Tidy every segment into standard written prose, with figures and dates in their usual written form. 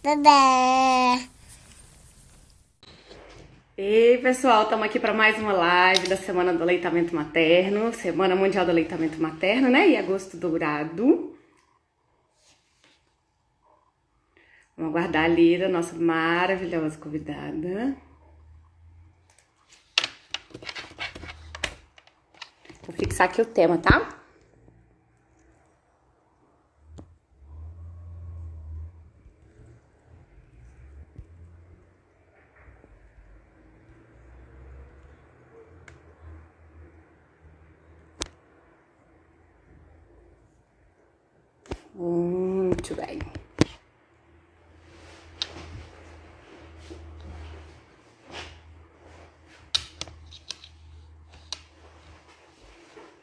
Bebê. Ei, pessoal, estamos aqui para mais uma live da Semana do Aleitamento Materno, Semana Mundial do Aleitamento Materno, né? E Agosto Dourado. Vamos aguardar a Lira, nossa maravilhosa convidada. Vou fixar aqui o tema, tá? Muito bem.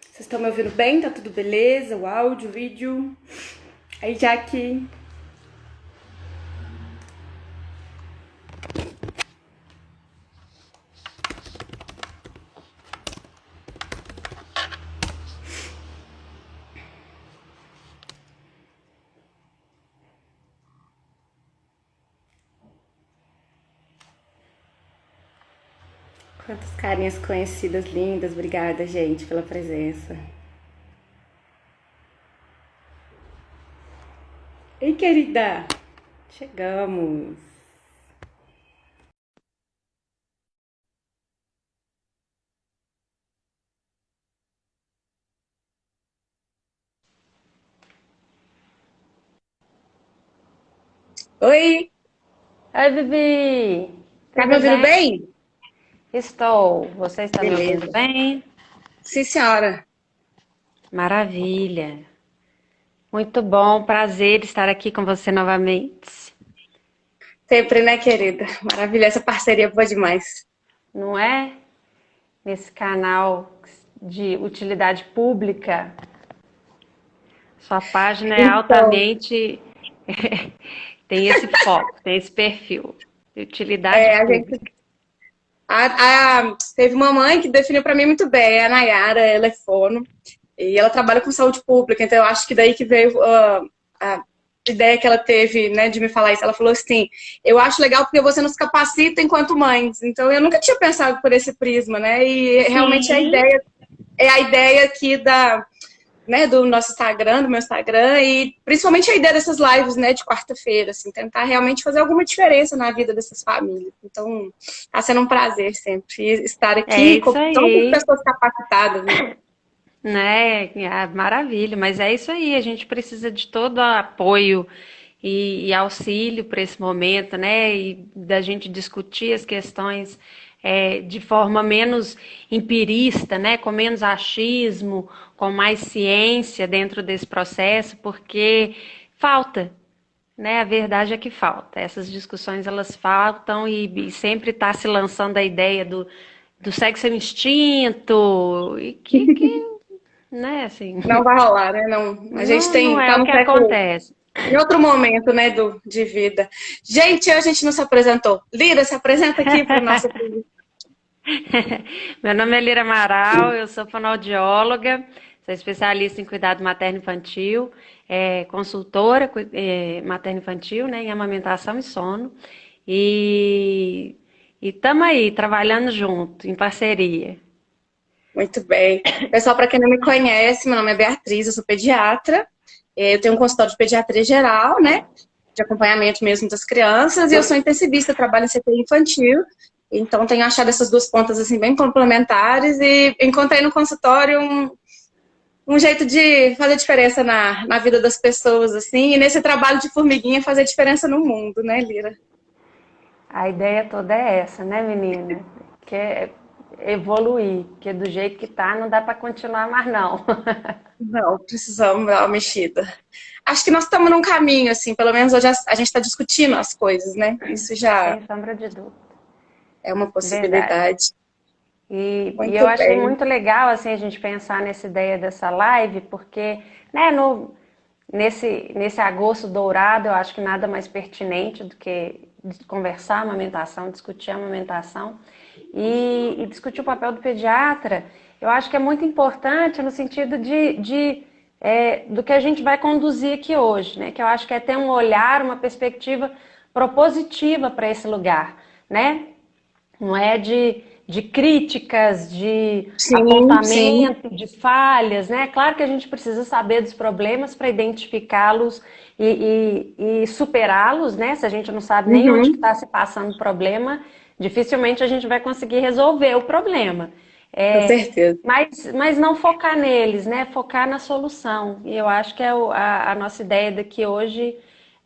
Vocês estão me ouvindo bem? Tá tudo beleza? O áudio, o vídeo? Aí, Jaque. Quantas carinhas conhecidas, lindas. Obrigada, gente, pela presença. Ei, querida! Chegamos! Oi, Oi, Vivi! tá me Tudo ouvindo bem? bem? Estou. Você está me ouvindo Beleza. bem? Sim, senhora. Maravilha! Muito bom, prazer estar aqui com você novamente. Sempre, né, querida? Maravilha, essa parceria é boa demais. Não é? Nesse canal de utilidade pública, sua página é Então, altamente. tem esse foco, tem esse perfil de utilidade a gente pública. teve uma mãe que definiu para mim muito bem, a Nayara, ela é fono, e ela trabalha com saúde pública, então eu acho que daí que veio a ideia que ela teve, né, de me falar isso. Ela falou assim, eu acho legal porque você nos capacita enquanto mães. Então eu nunca tinha pensado por esse prisma, né, e realmente Sim, é a ideia aqui né, do nosso Instagram, do meu Instagram, e principalmente a ideia dessas lives, né, de quarta-feira, assim, tentar realmente fazer alguma diferença na vida dessas famílias. Então, tá sendo um prazer sempre estar é aqui com isso tantas aí. pessoas capacitadas, né? Né? Ah, maravilha, mas é isso aí, a gente precisa de todo apoio e auxílio para esse momento, né? E da gente discutir as questões de forma menos empirista, né? Com menos achismo, com mais ciência dentro desse processo, porque falta, né? A verdade é que falta. Essas discussões elas faltam e sempre está se lançando a ideia do sexo é um instinto e que né, assim, Não vai rolar, né? Não, a gente não é tá o no que século, acontece. em outro momento, né, de vida. Gente, a gente não se apresentou. Lira, se apresenta aqui para o nosso público. Meu nome é Lira Amaral, eu sou fonoaudióloga, sou especialista em cuidado materno-infantil, consultora materno-infantil, né, em amamentação e sono, e estamos aí, trabalhando junto, em parceria. Muito bem. Pessoal, para quem não me conhece, meu nome é Beatriz, eu sou pediatra. Eu tenho um consultório de pediatria geral, né? De acompanhamento mesmo das crianças, e eu sou intensivista, trabalho em CTI infantil. Então, tenho achado essas duas pontas assim bem complementares e encontrei no consultório um jeito de fazer diferença na vida das pessoas, assim, e nesse trabalho de formiguinha fazer diferença no mundo, né, Lira? A ideia toda é essa, né, menina? Que é evoluir, que do jeito que tá não dá para continuar mais não. Não, precisamos dar uma mexida. Acho que nós estamos num caminho, assim, pelo menos hoje a gente está discutindo as coisas, né? Isso já Sem sombra de dúvida. é uma Verdade. possibilidade. E eu Muito achei bem. muito legal assim a gente pensar nessa ideia dessa live, porque né, nesse agosto dourado eu acho que nada mais pertinente do que conversar a amamentação, discutir a amamentação e discutir o papel do pediatra. Eu acho que é muito importante no sentido do que a gente vai conduzir aqui hoje, né? Que eu acho que é ter um olhar, uma perspectiva propositiva para esse lugar, né? Não é de críticas, de Sim, sim. apontamento, de falhas, né? Claro que a gente precisa saber dos problemas para identificá-los e superá-los, né? Se a gente não sabe nem onde que Uhum, está se passando o problema, dificilmente a gente vai conseguir resolver o problema. com É, certeza. mas não focar neles, né? Focar na solução. E eu acho que a nossa ideia daqui hoje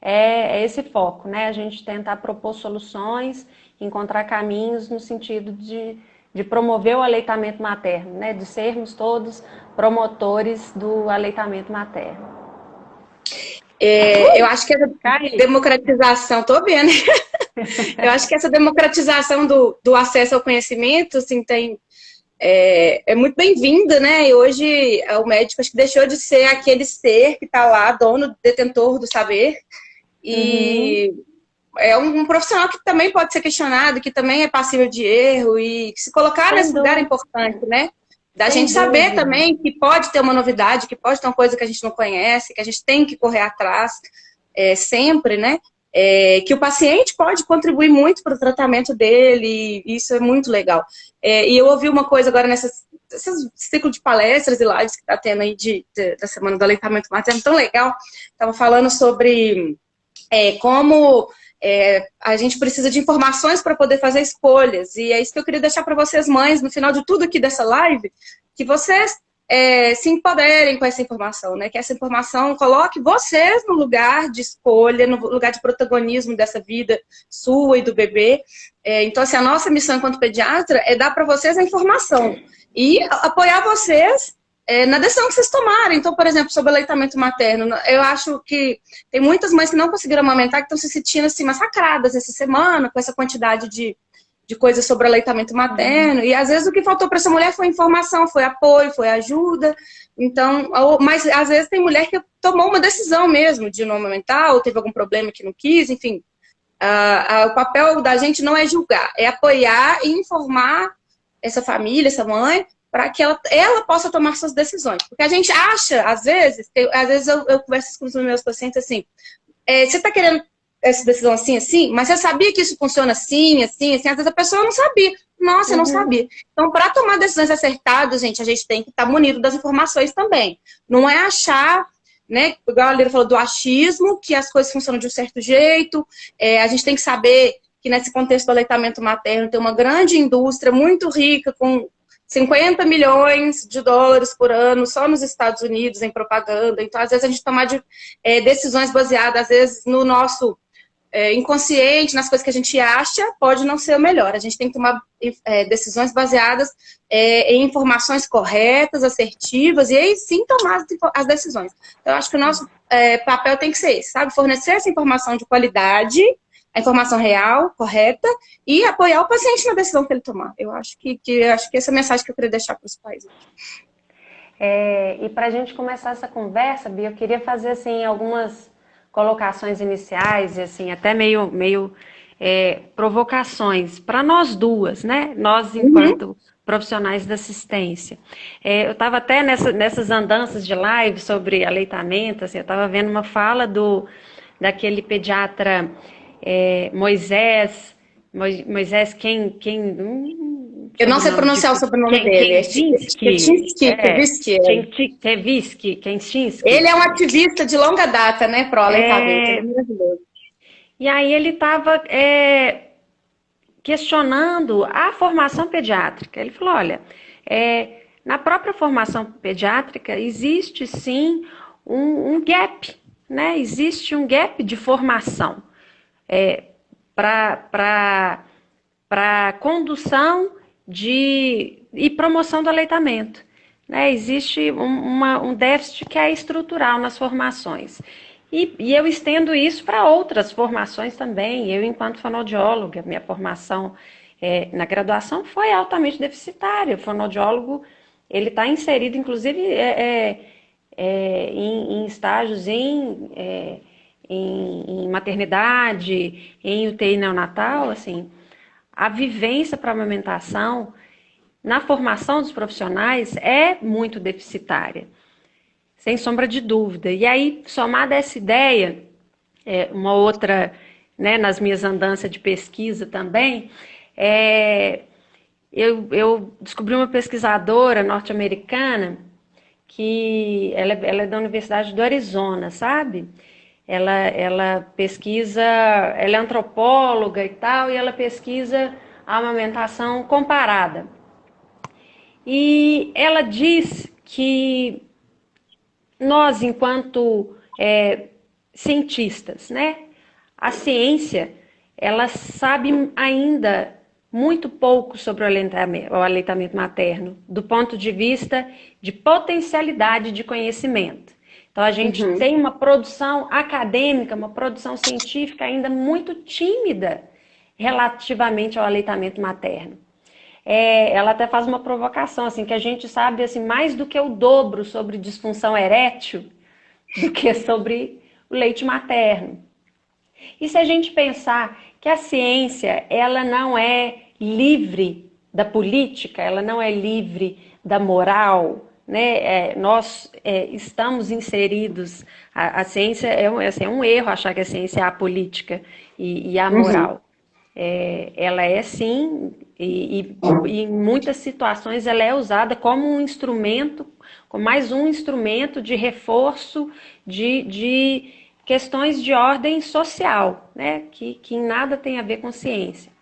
é esse foco, né? A gente tentar propor soluções, encontrar caminhos no sentido de promover o aleitamento materno, né? De sermos todos promotores do aleitamento materno. Eu acho que essa Cai. democratização, tô vendo, eu acho que essa democratização do acesso ao conhecimento, assim, é muito bem-vinda, né? E hoje o médico acho que deixou de ser aquele ser que está lá, dono, detentor do saber, Uhum, e é um profissional que também pode ser questionado, que também é passível de erro, e se colocar sem nesse lugar é dúvida, importante, né? Da sem gente saber dúvida. também que pode ter uma novidade, que pode ter uma coisa que a gente não conhece, que a gente tem que correr atrás sempre, né? Que o paciente pode contribuir muito para o tratamento dele, e isso é muito legal. E eu ouvi uma coisa agora nesse ciclo de palestras e lives que está tendo aí da Semana do Aleitamento Materno, tão legal. Estava falando sobre como a gente precisa de informações para poder fazer escolhas. E é isso que eu queria deixar para vocês, mães, no final de tudo aqui dessa live, que vocês se empoderem com essa informação, né? Que essa informação coloque vocês no lugar de escolha, no lugar de protagonismo dessa vida sua e do bebê. Então, assim, a nossa missão enquanto pediatra é dar para vocês a informação e apoiar vocês na decisão que vocês tomarem. Então, por exemplo, sobre o aleitamento materno, eu acho que tem muitas mães que não conseguiram amamentar, que estão se sentindo assim, massacradas essa semana, com essa quantidade de coisas sobre o aleitamento materno. E às vezes o que faltou para essa mulher foi informação, foi apoio, foi ajuda. Então, mas às vezes tem mulher que tomou uma decisão mesmo de não amamentar, ou teve algum problema que não quis, enfim. O papel da gente não é julgar, é apoiar e informar essa família, essa mãe, para que ela possa tomar suas decisões. Porque a gente acha, às vezes eu converso com os meus pacientes assim, você está querendo essa decisão assim, assim, mas você sabia que isso funciona assim, assim, assim? Às vezes a pessoa não sabia. Nossa, eu não Uhum. sabia. Então, para tomar decisões acertadas, gente, a gente tem que estar munido das informações também. Não é achar, né, igual a Lira falou do achismo, que as coisas funcionam de um certo jeito. A gente tem que saber que nesse contexto do aleitamento materno tem uma grande indústria muito rica, com 50 milhões de dólares por ano só nos Estados Unidos em propaganda. Então, às vezes, a gente tomar decisões baseadas, às vezes, no nosso inconsciente, nas coisas que a gente acha, pode não ser o melhor. A gente tem que tomar decisões baseadas em informações corretas, assertivas, e aí sim tomar as decisões. Então, eu acho que o nosso papel tem que ser esse, sabe? Fornecer essa informação de qualidade, a informação real, correta, e apoiar o paciente na decisão que ele tomar. Eu acho que essa é a mensagem que eu queria deixar para os pais. E para a gente começar essa conversa, Bia, eu queria fazer assim algumas colocações iniciais, assim, até meio provocações para nós duas, né? Nós Uhum. enquanto profissionais da assistência. Eu estava até nessas andanças de live sobre aleitamento, assim, eu estava vendo uma fala daquele pediatra Moisés, Eu não sei sobrenome pronunciar o difícil. sobrenome dele. É Kenshinsky, Tchinsky. Kenshinsky. Ele é um ativista de longa data, né, pro aleitamento. Ele é maravilhoso. E aí ele estava questionando a formação pediátrica. Ele falou, olha, na própria formação pediátrica existe sim um gap, né? Existe um gap de formação para condução e promoção do aleitamento. Né? Existe um déficit que é estrutural nas formações. E eu estendo isso para outras formações também. Eu, enquanto fonoaudióloga, minha formação na graduação foi altamente deficitária. O fonoaudiólogo ele está inserido, inclusive, em estágios em maternidade, em UTI neonatal, assim, a vivência para a amamentação na formação dos profissionais é muito deficitária, sem sombra de dúvida. E aí, somada essa ideia, uma outra né, nas minhas andanças de pesquisa também, eu descobri uma pesquisadora norte-americana ela é da Universidade do Arizona, sabe? Ela pesquisa, ela é antropóloga e tal, e ela pesquisa a amamentação comparada. E ela diz que nós, enquanto cientistas, né, a ciência, ela sabe ainda muito pouco sobre o aleitamento materno, do ponto de vista de potencialidade de conhecimento. Então, a gente tem uma produção acadêmica, uma produção científica ainda muito tímida relativamente ao aleitamento materno. Ela até faz uma provocação, assim, que a gente sabe assim, mais do que o dobro sobre disfunção erétil do que sobre o leite materno. E se a gente pensar que a ciência, ela não é livre da política, ela não é livre da moral, né? Nós estamos inseridos, a ciência é um erro achar que a ciência é a política e a moral. Ela é sim, e em muitas situações ela é usada como um instrumento, como mais um instrumento de reforço de questões de ordem social, né? Que em nada tem a ver com ciência.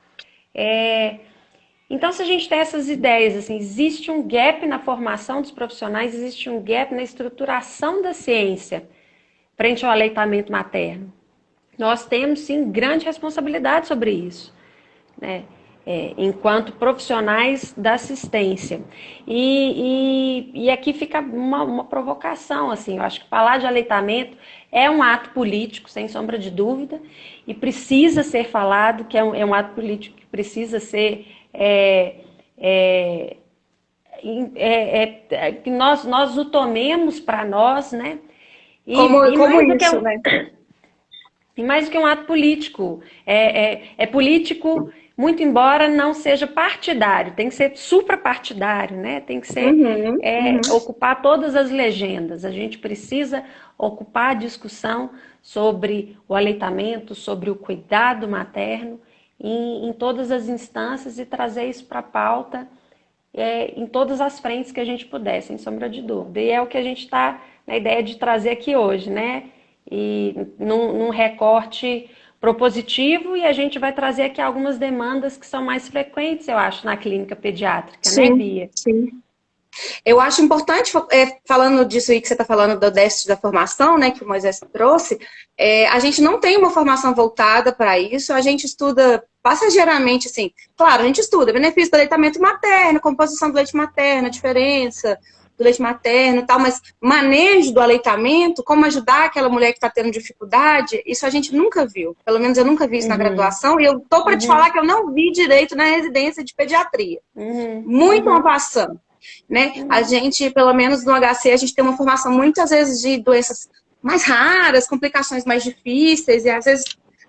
Então, se a gente tem essas ideias, assim, existe um gap na formação dos profissionais, existe um gap na estruturação da ciência frente ao aleitamento materno. Nós temos, sim, grande responsabilidade sobre isso, né? Enquanto profissionais da assistência. E aqui fica uma provocação, assim, eu acho que falar de aleitamento é um ato político, sem sombra de dúvida, e precisa ser falado, que é um ato político que precisa ser que nós o tomemos para nós, né? Como isso, né? E mais do que um ato político, é político, muito embora não seja partidário, tem que ser suprapartidário, né? Tem que ser ocupar todas as legendas. A gente precisa ocupar a discussão sobre o aleitamento, sobre o cuidado materno em todas as instâncias e trazer isso para a pauta em todas as frentes que a gente puder, sem sombra de dúvida. E é o que a gente está na ideia de trazer aqui hoje, né? E num recorte propositivo, e a gente vai trazer aqui algumas demandas que são mais frequentes, eu acho, na clínica pediátrica, sim, né, Bia? Sim. Eu acho importante, falando disso aí que você está falando do déficit da formação, né, que o Moisés trouxe, a gente não tem uma formação voltada para isso, a gente estuda passageiramente, assim, claro, a gente estuda benefício do aleitamento materno, composição do leite materno, a diferença do leite materno e tal, mas manejo do aleitamento, como ajudar aquela mulher que está tendo dificuldade, isso a gente nunca viu. Pelo menos eu nunca vi isso na graduação, e eu tô para te falar que eu não vi direito na residência de pediatria. Muito uma passando. Né? A gente, pelo menos no HC, a gente tem uma formação muitas vezes de doenças mais raras, complicações mais difíceis, e às vezes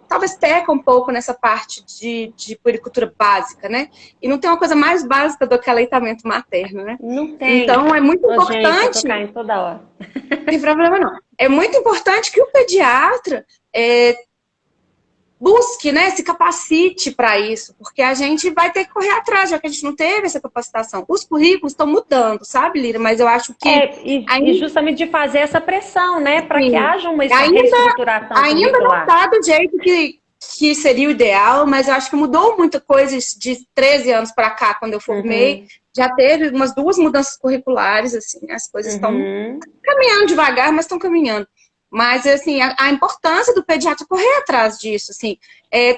talvez peca um pouco nessa parte de puericultura básica, né? E não tem uma coisa mais básica do que aleitamento materno, né? Não tem. Então é muito importante. Gente, eu tô caindo toda hora. Não tem problema não. É muito importante que o pediatra busque, né, se capacite para isso, porque a gente vai ter que correr atrás, já que a gente não teve essa capacitação. Os currículos estão mudando, sabe, Lira? Mas eu acho que... E justamente de fazer essa pressão, né, para que haja uma reestruturação ainda não está do jeito que seria o ideal, mas eu acho que mudou muita coisa de 13 anos para cá, quando eu formei. Já teve umas 2 mudanças curriculares, assim, as coisas estão caminhando devagar, mas estão caminhando. Mas, assim, a importância do pediatra correr atrás disso, assim.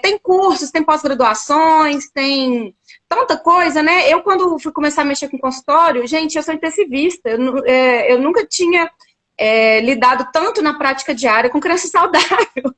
Tem cursos, tem pós-graduações, tem tanta coisa, né? Eu, quando fui começar a mexer com consultório, gente, eu sou intensivista. Eu nunca tinha lidado tanto na prática diária com criança saudável.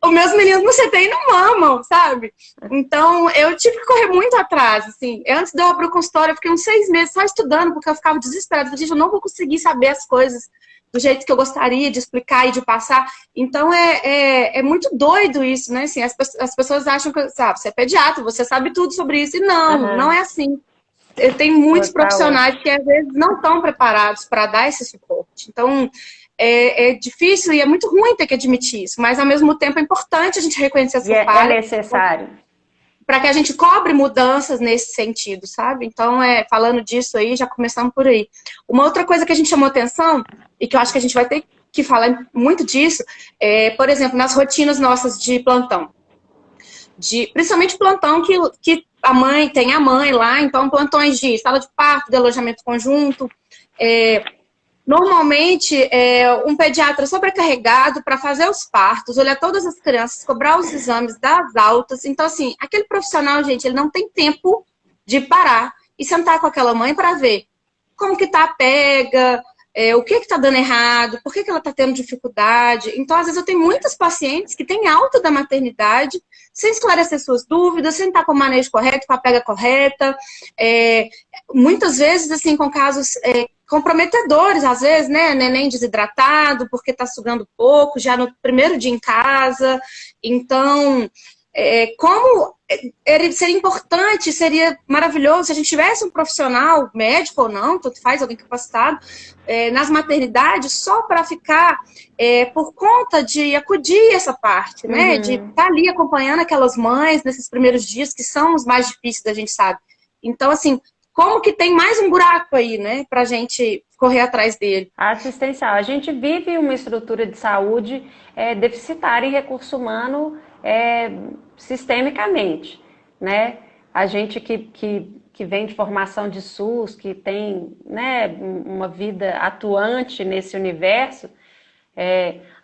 Os meus meninos no CTI não mamam, sabe? Então, eu tive que correr muito atrás, assim. Antes de eu abrir o consultório, eu fiquei uns 6 meses só estudando, porque eu ficava desesperada. Gente, eu não vou conseguir saber as coisas do jeito que eu gostaria de explicar e de passar. Então, é muito doido isso, né? Assim, as pessoas acham que, sabe, você é pediatra, você sabe tudo sobre isso. E não é assim. Tem muitos profissionais que, às vezes, não estão preparados para dar esse suporte. Então, é difícil e é muito ruim ter que admitir isso, mas ao mesmo tempo é importante a gente reconhecer essa falha. É necessário. Para que a gente cobre mudanças nesse sentido, sabe? Então, falando disso aí, já começamos por aí. Uma outra coisa que a gente chamou atenção, e que eu acho que a gente vai ter que falar muito disso, por exemplo, nas rotinas nossas de plantão. Principalmente plantão que a mãe tem a mãe lá, então plantões de sala de parto, de alojamento conjunto. Normalmente, um pediatra sobrecarregado para fazer os partos, olhar todas as crianças, cobrar os exames das altas. Então, assim, aquele profissional, gente, ele não tem tempo de parar e sentar com aquela mãe para ver como que tá a pega, o que tá dando errado, por que ela tá tendo dificuldade. Então, às vezes, eu tenho muitas pacientes que têm alta da maternidade, sem esclarecer suas dúvidas, sem estar com o manejo correto, com a pega correta. Muitas vezes, assim, com casos comprometedores, às vezes, né? Neném desidratado, porque tá sugando pouco, já no primeiro dia em casa. Então, como seria importante, seria maravilhoso se a gente tivesse um profissional, médico ou não, tanto faz, alguém capacitado, nas maternidades, só para ficar por conta de acudir essa parte, né? Uhum. De estar ali acompanhando aquelas mães nesses primeiros dias, que são os mais difíceis, a gente sabe. Então, assim, como que tem mais um buraco aí, né, pra gente correr atrás dele? Assistencial. A gente vive uma estrutura de saúde deficitária em recurso humano sistemicamente, né? A gente que vem de formação de SUS, que tem, né, uma vida atuante nesse universo,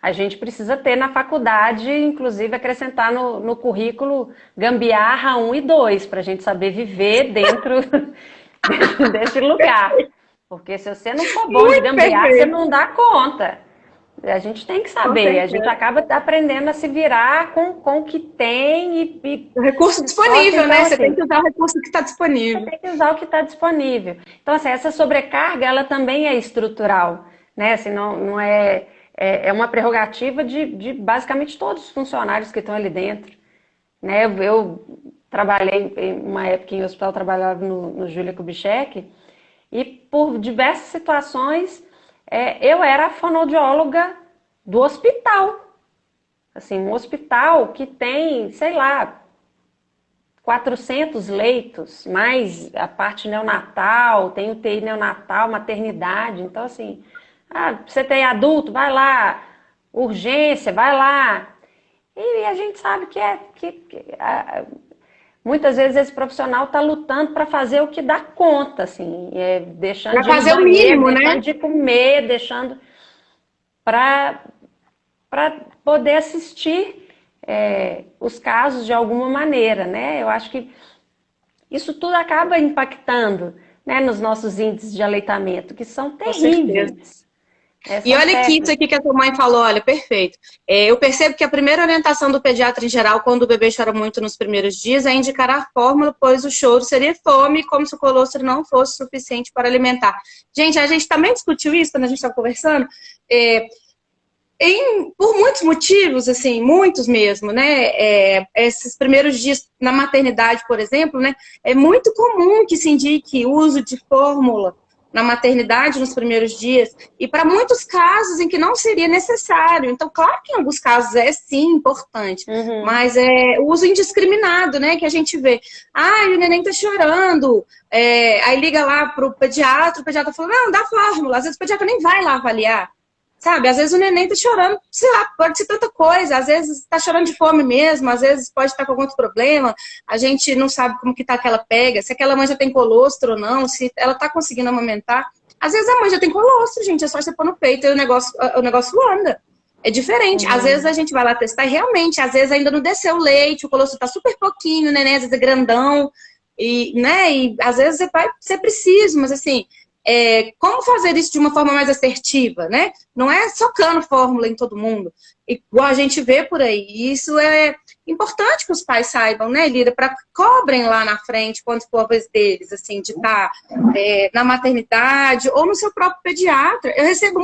a gente precisa ter na faculdade, inclusive acrescentar no currículo gambiarra 1 e 2, para a gente saber viver dentro desse lugar. Porque se você não for bom de gambiarra, você não dá conta. A gente tem que saber, a gente acaba aprendendo a se virar com o que tem o recurso disponível, então, né? Assim, você tem que usar o recurso que está disponível. Você tem que usar o que está disponível. Então, assim, essa sobrecarga, ela também é estrutural, né? Assim, não é uma prerrogativa de basicamente todos os funcionários que estão ali dentro, né? Eu trabalhei em uma época em hospital, trabalhava no Júlia Kubitschek, e por diversas situações eu era a fonoaudióloga do hospital. Assim, um hospital que tem, sei lá, 400 leitos, mais a parte neonatal, tem UTI neonatal, maternidade. Então, assim, você tem adulto, vai lá. Urgência, vai lá. E a gente sabe que muitas vezes esse profissional está lutando para fazer o que dá conta, assim, deixando de fazer o mínimo, deixando né? de comer, deixando para poder assistir os casos de alguma maneira, né? Eu acho que isso tudo acaba impactando, né, nos nossos índices de aleitamento, que são terríveis. E olha que isso aqui que a tua mãe falou, olha, perfeito. Eu percebo que a primeira orientação do pediatra em geral, quando o bebê chora muito nos primeiros dias, é indicar a fórmula, pois o choro seria fome, como se o colostro não fosse suficiente para alimentar. Gente, a gente também discutiu isso quando a gente estava conversando, por muitos motivos, assim, muitos mesmo, né? Esses primeiros dias na maternidade, por exemplo, né? É muito comum que se indique o uso de fórmula na maternidade nos primeiros dias, e para muitos casos em que não seria necessário. Então, claro que em alguns casos é sim importante, mas o uso indiscriminado, né, que a gente vê. O neném tá chorando, aí liga lá pro pediatra, o pediatra fala, não, dá fórmula. Às vezes o pediatra nem vai lá avaliar, sabe? Às vezes o neném tá chorando, sei lá, pode ser tanta coisa, às vezes tá chorando de fome mesmo, às vezes pode estar com algum outro problema, a gente não sabe como que tá aquela pega, se aquela mãe já tem colostro ou não, se ela tá conseguindo amamentar. Às vezes a mãe já tem colostro, gente, é só você pôr no peito e o negócio anda. É diferente. Às vezes a gente vai lá testar e realmente, às vezes ainda não desceu o leite, o colostro tá super pouquinho, o neném às vezes é grandão, né, e às vezes vai ser preciso, mas assim, como fazer isso de uma forma mais assertiva, né? Não é socando fórmula em todo mundo, igual a gente vê por aí. E isso é importante que os pais saibam, né, Lira, para que cobrem lá na frente, quando for a vez deles, assim, de estar na maternidade ou no seu próprio pediatra. Eu recebo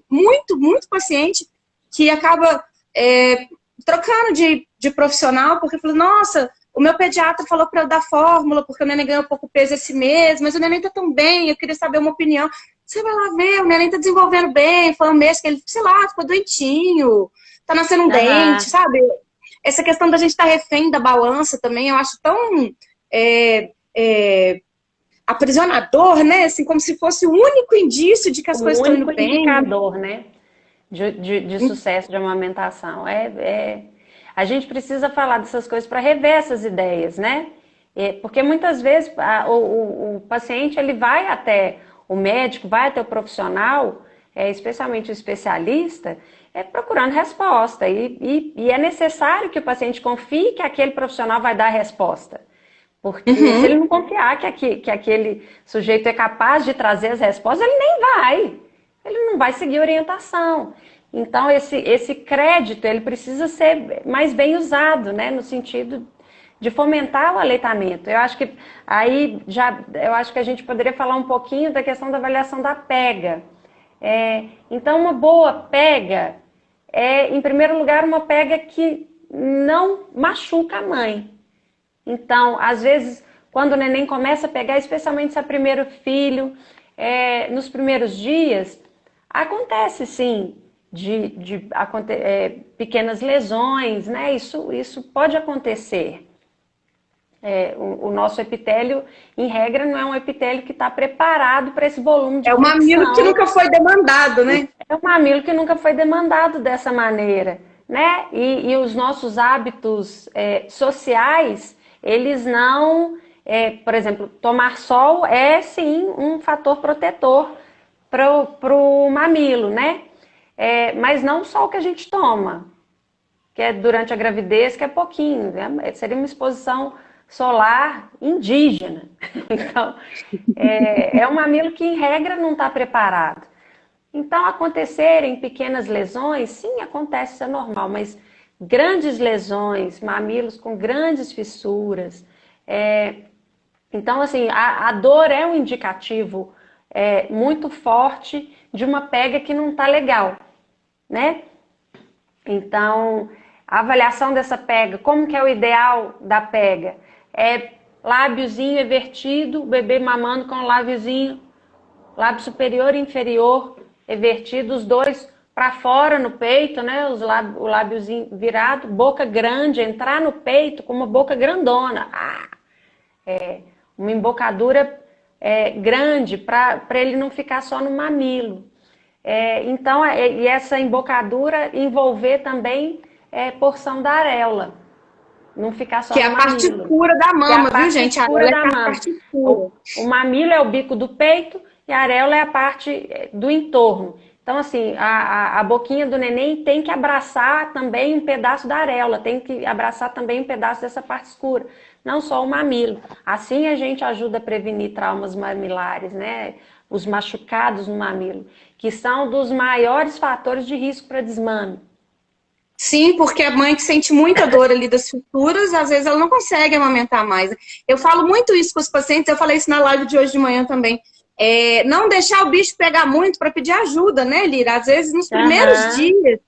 muito paciente que acaba trocando de profissional, porque fala, nossa, o meu pediatra falou para eu dar fórmula, porque o neném ganhou pouco peso esse mês, mas o neném tá tão bem, eu queria saber uma opinião. Você vai lá ver, o neném tá desenvolvendo bem, foi um mês que ele, sei lá, ficou doentinho, tá nascendo um dente, sabe? Essa questão da gente estar refém da balança também, eu acho tão aprisionador, né? Assim, como se fosse o único indício de que as coisas estão indo bem. O único indicador, né? De sucesso de amamentação. A gente precisa falar dessas coisas para rever essas ideias, né? Porque muitas vezes o paciente ele vai até o médico, vai até o profissional, especialmente o especialista, procurando resposta. E é necessário que o paciente confie que aquele profissional vai dar a resposta. Porque se ele não confiar que aquele sujeito é capaz de trazer as respostas, ele nem vai. Ele não vai seguir orientação. Então, esse crédito, ele precisa ser mais bem usado, né? No sentido de fomentar o aleitamento. Eu acho que a gente poderia falar um pouquinho da questão da avaliação da pega. Então, uma boa pega em primeiro lugar, uma pega que não machuca a mãe. Então, às vezes, quando o neném começa a pegar, especialmente se é primeiro filho, nos primeiros dias, acontece sim de pequenas lesões, né? Isso pode acontecer. O nosso epitélio, em regra, não é um epitélio que está preparado para esse volume de É um mamilo que nunca foi demandado, né? É um mamilo que nunca foi demandado dessa maneira, né? E os nossos hábitos sociais, eles não... por exemplo, tomar sol é, sim, um fator protetor para o mamilo, né? Mas não só o que a gente toma, que é durante a gravidez, que é pouquinho, né? Seria uma exposição solar indígena. Então, é um mamilo que, em regra, não está preparado. Então, acontecerem pequenas lesões, sim, acontece, isso é normal, mas grandes lesões, mamilos com grandes fissuras. Então, assim, a dor é um indicativo muito forte de uma pega que não está legal, né? Então, a avaliação dessa pega, como que é o ideal da pega? Lábiozinho evertido, o bebê mamando com o lábiozinho, lábio superior e inferior evertido, os dois para fora no peito, né? O lábiozinho virado, boca grande, entrar no peito com uma boca grandona. Uma embocadura grande para ele não ficar só no mamilo. Então, e essa embocadura envolver também porção da areola. Não ficar só no mamilo. Que é a parte escura da mama, viu, gente? A areola é a parte escura. O mamilo é o bico do peito e a areola é a parte do entorno. Então, assim, a boquinha do neném tem que abraçar também um pedaço da areola, tem que abraçar também um pedaço dessa parte escura, não só o mamilo. Assim a gente ajuda a prevenir traumas mamilares, né? Os machucados no mamilo, que são dos maiores fatores de risco para desmame. Sim, porque a mãe que sente muita dor ali das fissuras, às vezes ela não consegue amamentar mais. Eu falo muito isso com os pacientes, eu falei isso na live de hoje de manhã também. Não deixar o bicho pegar muito para pedir ajuda, né, Lira? Às vezes nos primeiros dias,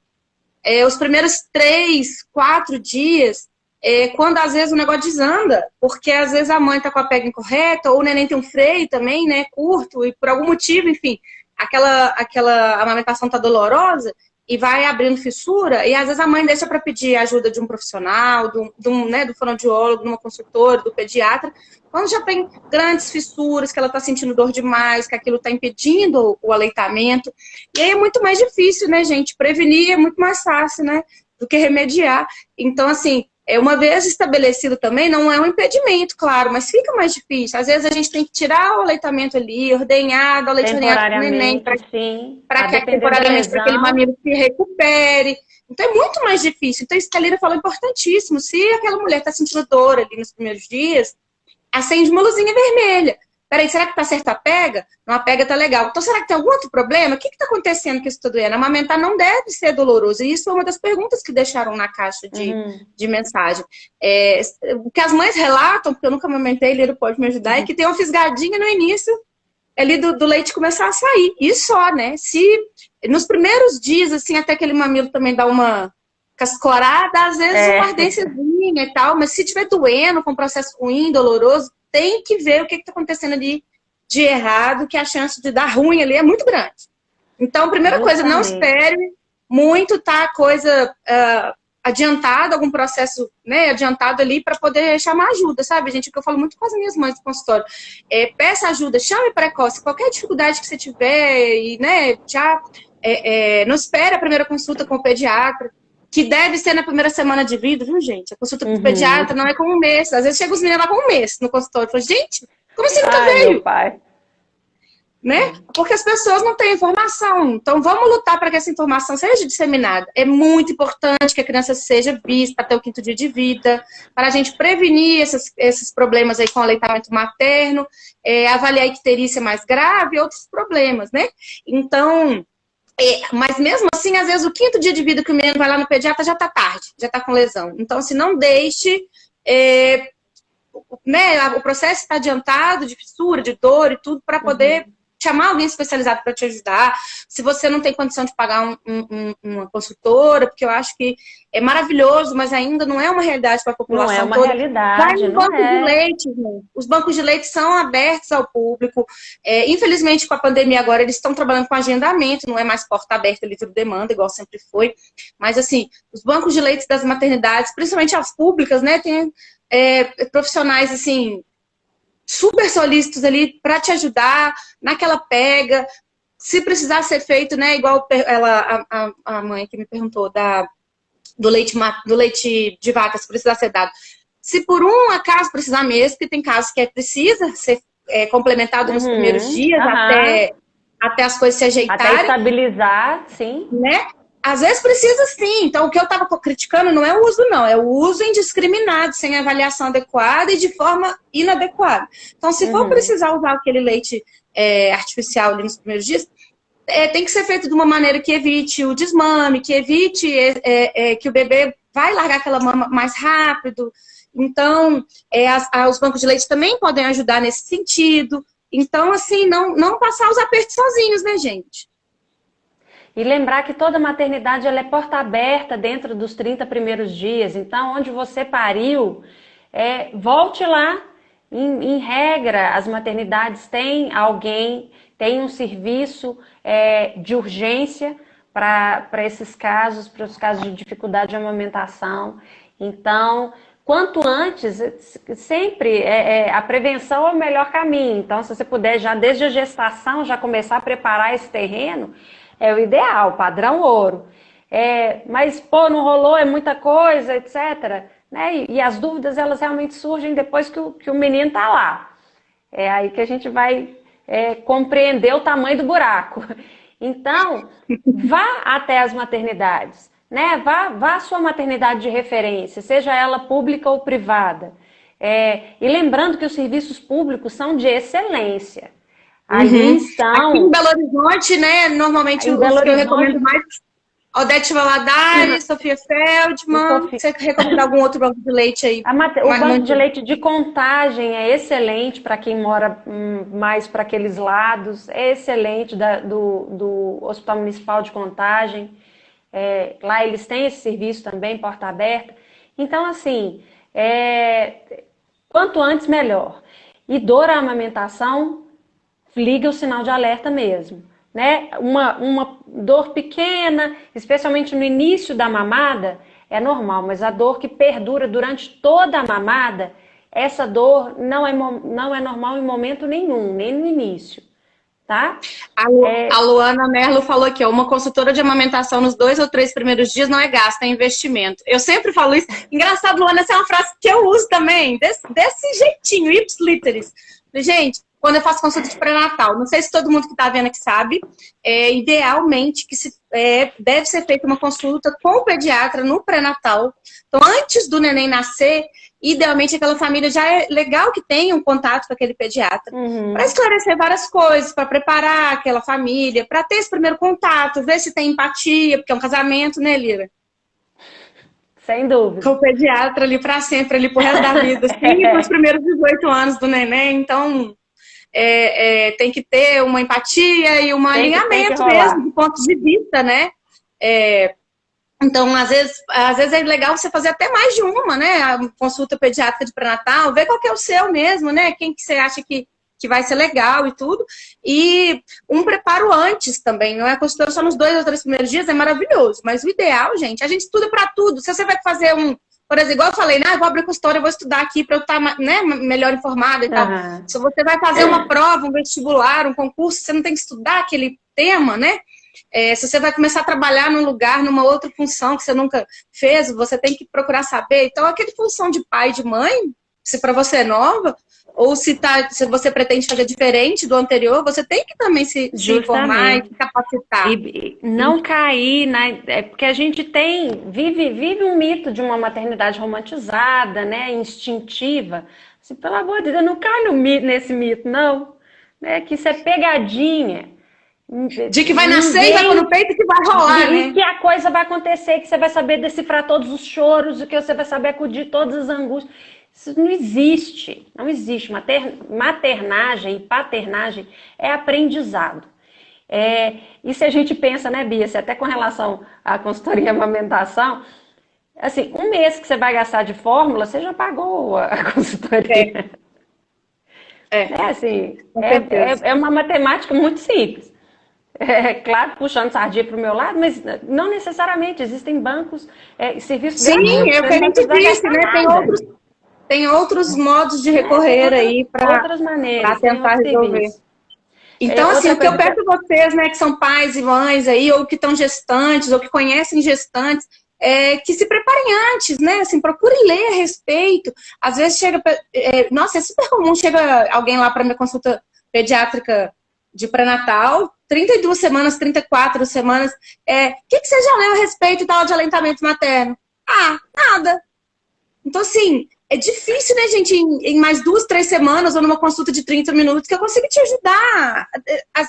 os primeiros 3, 4 dias, quando às vezes o negócio desanda, porque às vezes a mãe tá com a pega incorreta, ou o neném tem um freio também, né, curto, e por algum motivo, enfim, aquela amamentação tá dolorosa, e vai abrindo fissura, e às vezes a mãe deixa para pedir ajuda de um profissional, do fonoaudiólogo, de uma consultora, do pediatra, quando já tem grandes fissuras, que ela está sentindo dor demais, que aquilo está impedindo o aleitamento. E aí é muito mais difícil, né, gente? Prevenir é muito mais fácil, né, do que remediar. Então, assim, uma vez estabelecido também, não é um impedimento, claro, mas fica mais difícil. Às vezes a gente tem que tirar o aleitamento ali, ordenhado, o leite ordenhado para o neném, para que temporariamente para aquele mamilo se recupere. Então é muito mais difícil. Então isso que a Lira falou é importantíssimo. Se aquela mulher está sentindo dor ali nos primeiros dias, acende uma luzinha vermelha. Peraí, será que tá certa a pega? Não, a pega tá legal. Então, será que tem algum outro problema? O que tá acontecendo que isso tá doendo? Amamentar não deve ser doloroso. E isso foi uma das perguntas que deixaram na caixa de mensagem. O que as mães relatam, porque eu nunca amamentei, Lira pode me ajudar, é que tem uma fisgadinha no início ali do leite começar a sair. E só, né? Se nos primeiros dias, assim, até aquele mamilo também dá uma cascorada, às vezes uma ardênciazinha e tal, mas se tiver doendo, com um processo ruim, doloroso, tem que ver o que está acontecendo ali de errado que a chance de dar ruim ali é muito grande. Então, primeira coisa, não espere muito tá coisa adiantada, algum processo, né, adiantado ali para poder chamar ajuda, sabe, gente? O que eu falo muito com as minhas mães do consultório. Peça ajuda, chame precoce, qualquer dificuldade que você tiver, e, né, já não espere a primeira consulta com o pediatra, que deve ser na primeira semana de vida, viu, gente? A consulta com o pediatra não é com um mês. Às vezes chega os meninos lá com um mês no consultório. Eu falo, gente, como assim nunca veio? Meu pai. Né? Porque as pessoas não têm informação. Então, vamos lutar para que essa informação seja disseminada. É muito importante que a criança seja vista até o 5º dia de vida, para a gente prevenir esses problemas aí com o aleitamento materno, avaliar a icterícia mais grave e outros problemas, né? Então, mas mesmo assim, às vezes, o 5º dia de vida que o menino vai lá no pediatra já está tarde, já está com lesão. Então, se não deixe... né, o processo está adiantado, de fissura, de dor e tudo, para poder... chamar alguém especializado para te ajudar. Se você não tem condição de pagar uma consultora, porque eu acho que é maravilhoso, mas ainda não é uma realidade para a população toda. Não é uma realidade, vai no banco de leite, gente. Os bancos de leite são abertos ao público. Infelizmente, com a pandemia agora, eles estão trabalhando com agendamento, não é mais porta aberta, livre demanda, igual sempre foi. Mas, assim, os bancos de leite das maternidades, principalmente as públicas, né, tem profissionais, assim, super solícitos ali para te ajudar naquela pega. Se precisar ser feito, né, igual a mãe que me perguntou do leite de vaca, se precisar ser dado. Se por um acaso precisar mesmo, porque tem casos que precisa ser complementado nos primeiros dias, até as coisas se ajeitarem. Até estabilizar, sim. Né? Às vezes precisa sim. Então, o que eu estava criticando não é o uso, não. É o uso indiscriminado, sem avaliação adequada e de forma inadequada. Então, se for precisar usar aquele leite artificial ali nos primeiros dias, tem que ser feito de uma maneira que evite o desmame, que evite que o bebê vai largar aquela mama mais rápido. Então, os bancos de leite também podem ajudar nesse sentido. Então, assim, não passar os apertos sozinhos, né, gente? E lembrar que toda maternidade ela é porta aberta dentro dos 30 primeiros dias. Então, onde você pariu, volte lá. Em regra, as maternidades têm alguém, tem um serviço de urgência para esses casos, para os casos de dificuldade de amamentação. Então, quanto antes, sempre a prevenção é o melhor caminho. Então, se você puder já desde a gestação já começar a preparar esse terreno, é o ideal, padrão ouro. Mas, pô, não rolou, é muita coisa, etc. Né? E as dúvidas, elas realmente surgem depois que o menino tá lá. É aí que a gente vai compreender o tamanho do buraco. Então, vá até as maternidades, né? Vá à sua maternidade de referência, seja ela pública ou privada. E lembrando que os serviços públicos são de excelência. Ali estão... Aqui em Belo Horizonte, né? Normalmente os que eu recomendo mais... Odete Valadares, Sofia Feldman. Você recomenda algum outro banco de leite aí? O banco de leite de Contagem é excelente para quem mora mais para aqueles lados. É excelente do Hospital Municipal de Contagem. Lá eles têm esse serviço também, porta aberta. Então, assim, quanto antes, melhor. E dor à amamentação, liga o sinal de alerta mesmo. Né? Uma dor pequena, especialmente no início da mamada, é normal, mas a dor que perdura durante toda a mamada, essa dor não é normal em momento nenhum, nem no início, tá? A Luana Merlo falou aqui, uma consultora de amamentação nos 2 ou 3 primeiros dias não é gasto, é investimento. Eu sempre falo isso. Engraçado, Luana, essa é uma frase que eu uso também, desse jeitinho, ipsiliteris. Gente, quando eu faço consulta de pré-natal, não sei se todo mundo que está vendo aqui sabe, idealmente que deve ser feita uma consulta com o pediatra no pré-natal. Então, antes do neném nascer, idealmente aquela família já é legal que tenha um contato com aquele pediatra. Para esclarecer várias coisas, para preparar aquela família, para ter esse primeiro contato, ver se tem empatia, porque é um casamento, né, Lira? Sem dúvida. Com o pediatra ali para sempre, ali pro resto da vida, assim, nos primeiros 18 anos do neném, então... tem que ter uma empatia e um alinhamento mesmo, do ponto de vista, né? Então, às vezes é legal você fazer até mais de uma, né? A consulta pediátrica de pré-natal, ver qual que é o seu mesmo, né? Quem que você acha que que vai ser legal e tudo. E um preparo antes também, não é a consultora só nos 2 ou 3 primeiros dias, é maravilhoso. Mas o ideal, gente, a gente estuda para tudo. Se você vai fazer por exemplo, igual eu falei, né, eu vou abrir consultório, eu vou estudar aqui para eu estar, né, melhor informada e tal. Se você vai fazer uma prova, um vestibular, um concurso, você não tem que estudar aquele tema, né? Se você vai começar a trabalhar num lugar, numa outra função que você nunca fez, você tem que procurar saber. Então, aquela função de pai e de mãe, se para você é nova, ou se você pretende fazer diferente do anterior, você tem que também se informar e se capacitar. E não cair, é porque a gente vive um mito de uma maternidade romantizada, né, instintiva. Assim, pelo amor de Deus, não cai nesse mito, não. Né, que isso é pegadinha. De que vai nascer e vai pôr no peito e que vai rolar, né? E que a coisa vai acontecer, que você vai saber decifrar todos os choros, que você vai saber acudir todas as angústias. Isso não existe, não existe. Maternagem e paternagem é aprendizado. E se a gente pensa, né, Bia, até com relação à consultoria e amamentação, assim, um mês que você vai gastar de fórmula, você já pagou a consultoria. É uma matemática muito simples. Claro, puxando sardinha para o meu lado, mas não necessariamente. Existem bancos, serviços... Sim, é o que a gente disse, né? Tem outros modos de recorrer aí para tentar resolver. Então, assim, o que eu peço a vocês, né, que são pais e mães aí, ou que estão gestantes, ou que conhecem gestantes, que se preparem antes, né? Assim, procurem ler a respeito. Às vezes chega... nossa, é super comum, chega alguém lá para minha consulta pediátrica de pré-natal, 32 semanas, 34 semanas. O que você já leu a respeito e tal de aleitamento materno? Nada. Então, assim, é difícil, né, gente, em mais 2, 3 semanas ou numa consulta de 30 minutos que eu consigo te ajudar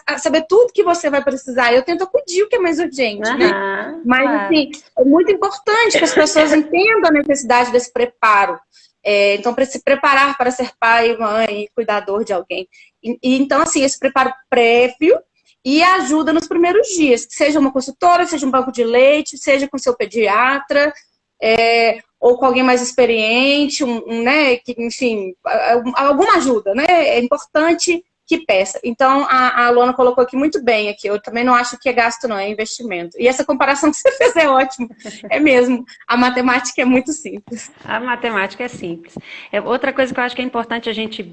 a saber tudo que você vai precisar. Eu tento acudir o que é mais urgente, né? Mas, assim, é muito importante que as pessoas entendam a necessidade desse preparo. Então, para se preparar para ser pai, mãe e cuidador de alguém. Então, assim, esse preparo prévio e ajuda nos primeiros dias. Seja uma consultora, seja um banco de leite, seja com seu pediatra, ou com alguém mais experiente, né, que, enfim, alguma ajuda, né? É importante que peça. Então, a Luana colocou aqui muito bem aqui. Eu também não acho que é gasto, não, é investimento. E essa comparação que você fez é ótima. É mesmo. A matemática é muito simples. A matemática é simples. Outra coisa que eu acho que é importante a gente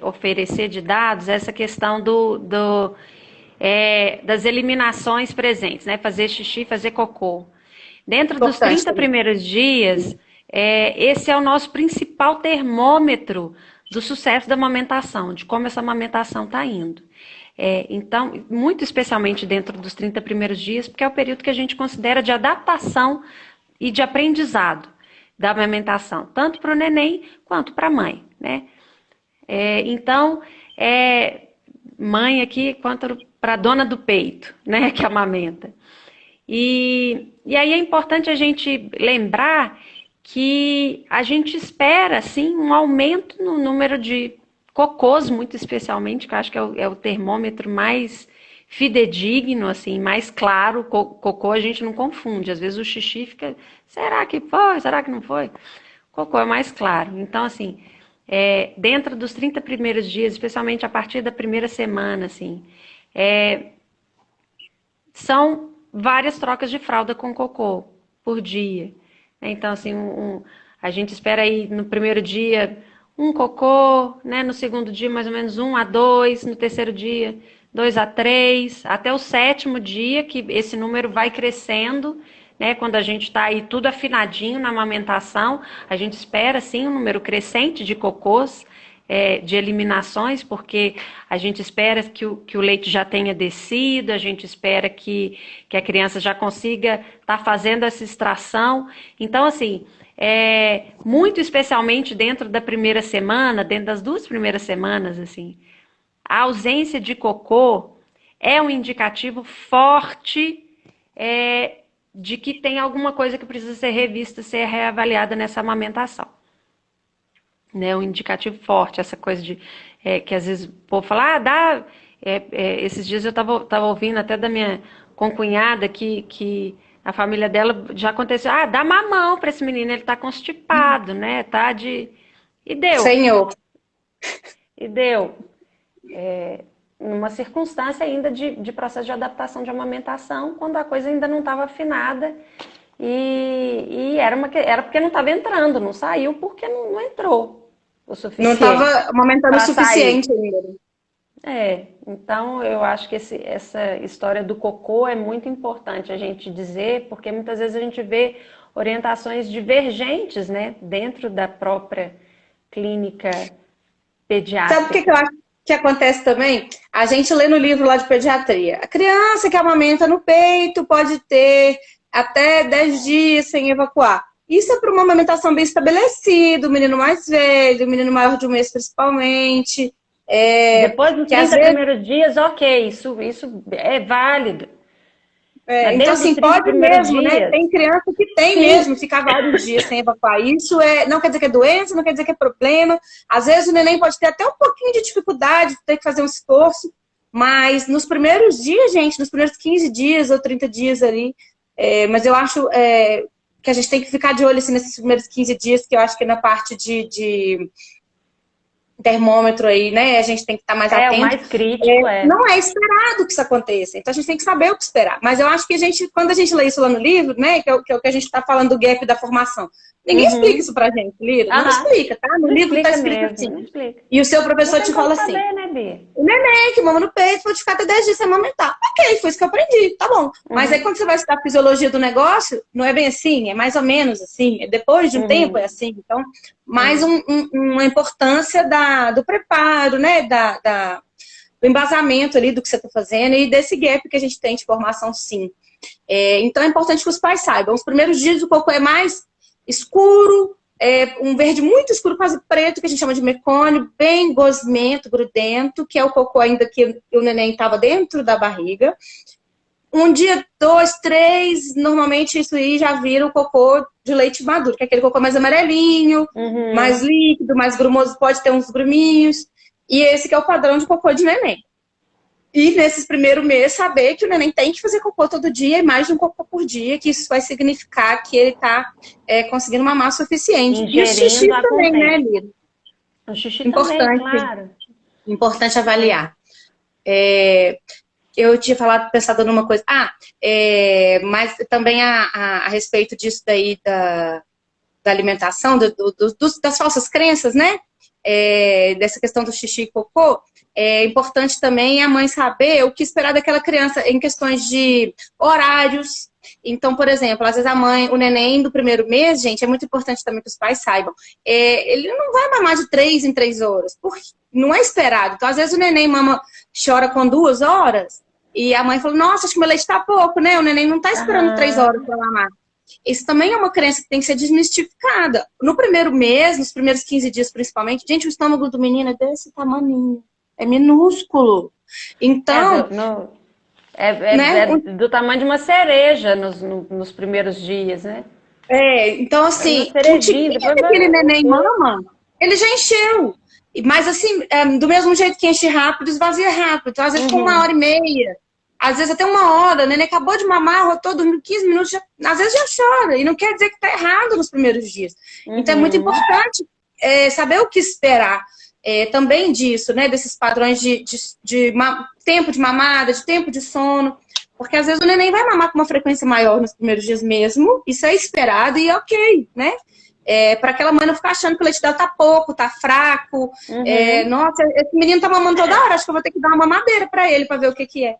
oferecer de dados é essa questão das eliminações presentes, né? Fazer xixi, fazer cocô. Dentro dos 30 primeiros dias, esse é o nosso principal termômetro do sucesso da amamentação, de como essa amamentação está indo. Então, muito especialmente dentro dos 30 primeiros dias, porque é o período que a gente considera de adaptação e de aprendizado da amamentação, tanto para o neném quanto para a mãe, né? Então, mãe aqui quanto para a dona do peito, né, que amamenta. E aí é importante a gente lembrar que a gente espera, sim, um aumento no número de cocôs, muito especialmente, que eu acho que é o termômetro mais fidedigno, assim, mais claro. Cocô a gente não confunde. Às vezes o xixi fica, será que foi? Será que não foi? Cocô é mais claro. Então, assim, dentro dos 30 primeiros dias, especialmente a partir da primeira semana, assim, são várias trocas de fralda com cocô por dia. Então, assim, a gente espera aí no primeiro dia um cocô, né? No segundo dia mais ou menos 1 a 2, no terceiro dia 2 a 3, até o 7º dia que esse número vai crescendo, né? Quando a gente está aí tudo afinadinho na amamentação, a gente espera sim um número crescente de cocôs, de eliminações, porque a gente espera que o leite já tenha descido, a gente espera que a criança já consiga estar fazendo essa extração. Então, assim, muito especialmente dentro da primeira semana, dentro das 2 primeiras semanas, assim, a ausência de cocô é um indicativo forte de que tem alguma coisa que precisa ser revista, ser reavaliada nessa amamentação. Né, um indicativo forte, essa coisa de que às vezes o povo fala, esses dias eu estava ouvindo até da minha concunhada que a família dela já aconteceu, dá mamão para esse menino, ele está constipado, né, e deu. Senhor. E deu. numa circunstância ainda de processo de adaptação de amamentação, quando a coisa ainda não estava afinada e era porque não estava entrando, não saiu porque não entrou o Não suficiente estava amamentando o para sair. suficiente ainda. Então eu acho que essa história do cocô é muito importante a gente dizer, porque muitas vezes a gente vê orientações divergentes, né, dentro da própria clínica Sabe o que que pediátrica. eu acho que acontece também? A gente lê no livro lá de pediatria. A criança que amamenta no peito pode ter até 10 dias sem evacuar. Isso é para uma amamentação bem estabelecida, o menino mais velho, o menino maior de 1 mês principalmente. Depois dos Que às 30 vezes primeiros dias, ok, isso é válido. Mas então, dentro dos assim, 30 pode primeiros mesmo, né? dias, Tem criança que tem sim. mesmo, ficar vários dias sem evacuar. Isso não quer dizer que é doença, não quer dizer que é problema. Às vezes o neném pode ter até um pouquinho de dificuldade, ter que fazer um esforço, mas nos primeiros dias, gente, nos primeiros 15 dias ou 30 dias ali, mas eu acho que a gente tem que ficar de olho assim, nesses primeiros 15 dias, que eu acho que na parte de termômetro aí, né? A gente tem que estar mais O atento. mais crítico Não é esperado que isso aconteça, então a gente tem que saber o que esperar. Mas eu acho que quando a gente lê isso lá no livro, né? Que é o que a gente está falando do gap da formação. Ninguém explica Uhum. isso pra gente, Lira. Não Aham. explica, tá? No Não livro tá explica escrito mesmo, assim. não explica. E o seu Não professor tem te como fala assim: saber, né, Bia? o neném que mama no peito pode ficar até 10 dias sem amamentar. Ok, foi isso que eu aprendi, tá bom. Mas aí Uhum. quando você vai estudar a fisiologia do negócio, não é bem assim, é mais ou menos assim. Depois de um tempo é Uhum. assim. Então, mais Uhum. uma importância do preparo, né? Do embasamento ali do que você está fazendo e desse gap que a gente tem de formação, sim. Então é importante que os pais saibam. Os primeiros dias o cocô é mais escuro, um verde muito escuro, quase preto, que a gente chama de mecônio, bem gosmento, grudento, que é o cocô ainda que o neném estava dentro da barriga. Um dia, 2, 3, normalmente isso aí já vira o cocô de leite maduro, que é aquele cocô mais amarelinho, mais Uhum. líquido, mais grumoso, pode ter uns gruminhos. E esse que é o padrão de cocô de neném. E nesses primeiros meses, saber que o neném tem que fazer cocô todo dia e mais de um cocô por dia, que isso vai significar que ele está conseguindo mamar o suficiente. E o xixi Ingerindo a também, né, contento. Lira? O xixi também, Importante, claro. importante É. avaliar. Eu tinha pensado numa coisa. Mas também a respeito disso daí da alimentação, das falsas crenças, né? Dessa questão do xixi e cocô, é importante também a mãe saber o que esperar daquela criança em questões de horários. Então, por exemplo, às vezes o neném do primeiro mês, gente, é muito importante também que os pais saibam. Ele não vai mamar de 3 em 3 horas, porque não é esperado. Então, às vezes o neném chora com 2 horas e a mãe fala, nossa, acho que meu leite tá pouco, né? O neném não tá esperando 3 horas Aham. para mamar. Isso também é uma crença que tem que ser desmistificada. No primeiro mês, nos primeiros 15 dias principalmente, gente, o estômago do menino é desse tamaninho. É minúsculo. É, Então, do, no- é, né? é do tamanho de uma cereja nos primeiros dias, né? Então, É uma assim, o cerejinha, tipinho depois que aquele vai. neném mama, ele já encheu. Mas, assim, do mesmo jeito que enche rápido, esvazia rápido. Então, às vezes, com 1 hora e meia, às vezes até 1 hora, o neném acabou de mamar, rotou, dormiu 15 minutos, às vezes já chora. E não quer dizer que tá errado nos primeiros dias. Então, é muito Uhum. importante saber o que esperar também disso, né? Desses padrões de tempo de mamada, de tempo de sono. Porque às vezes o neném vai mamar com uma frequência maior nos primeiros dias mesmo, isso é esperado e é ok, né? Para aquela mãe não ficar achando que o leite dela tá pouco, tá fraco. Uhum. Nossa, esse menino tá mamando toda hora, acho que eu vou ter que dar uma mamadeira para ele para ver o que que é.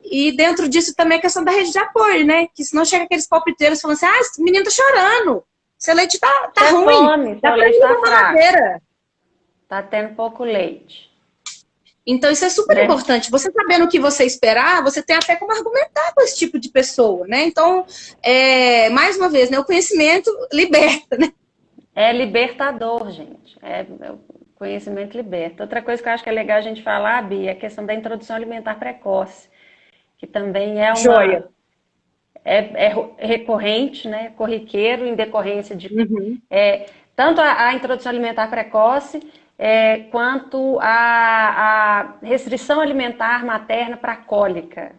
E dentro disso também a questão da rede de apoio, né? Que senão chega aqueles palpiteiros falando assim, esse menino tá chorando, seu leite tá Você ruim, fome, dá seu para leite ele dar tá uma fraco. mamadeira. Tá tendo pouco leite, Então, isso é super né? importante. Você sabendo o que você esperar, você tem até como argumentar com esse tipo de pessoa, né? Então, mais uma vez, né, o conhecimento liberta, né? É libertador, gente. O conhecimento liberta. Outra coisa que eu acho que é legal a gente falar, Bia, é a questão da introdução alimentar precoce, que também Joia. é recorrente, né? Corriqueiro em decorrência de Uhum. tanto a introdução alimentar precoce quanto a restrição alimentar materna para cólica.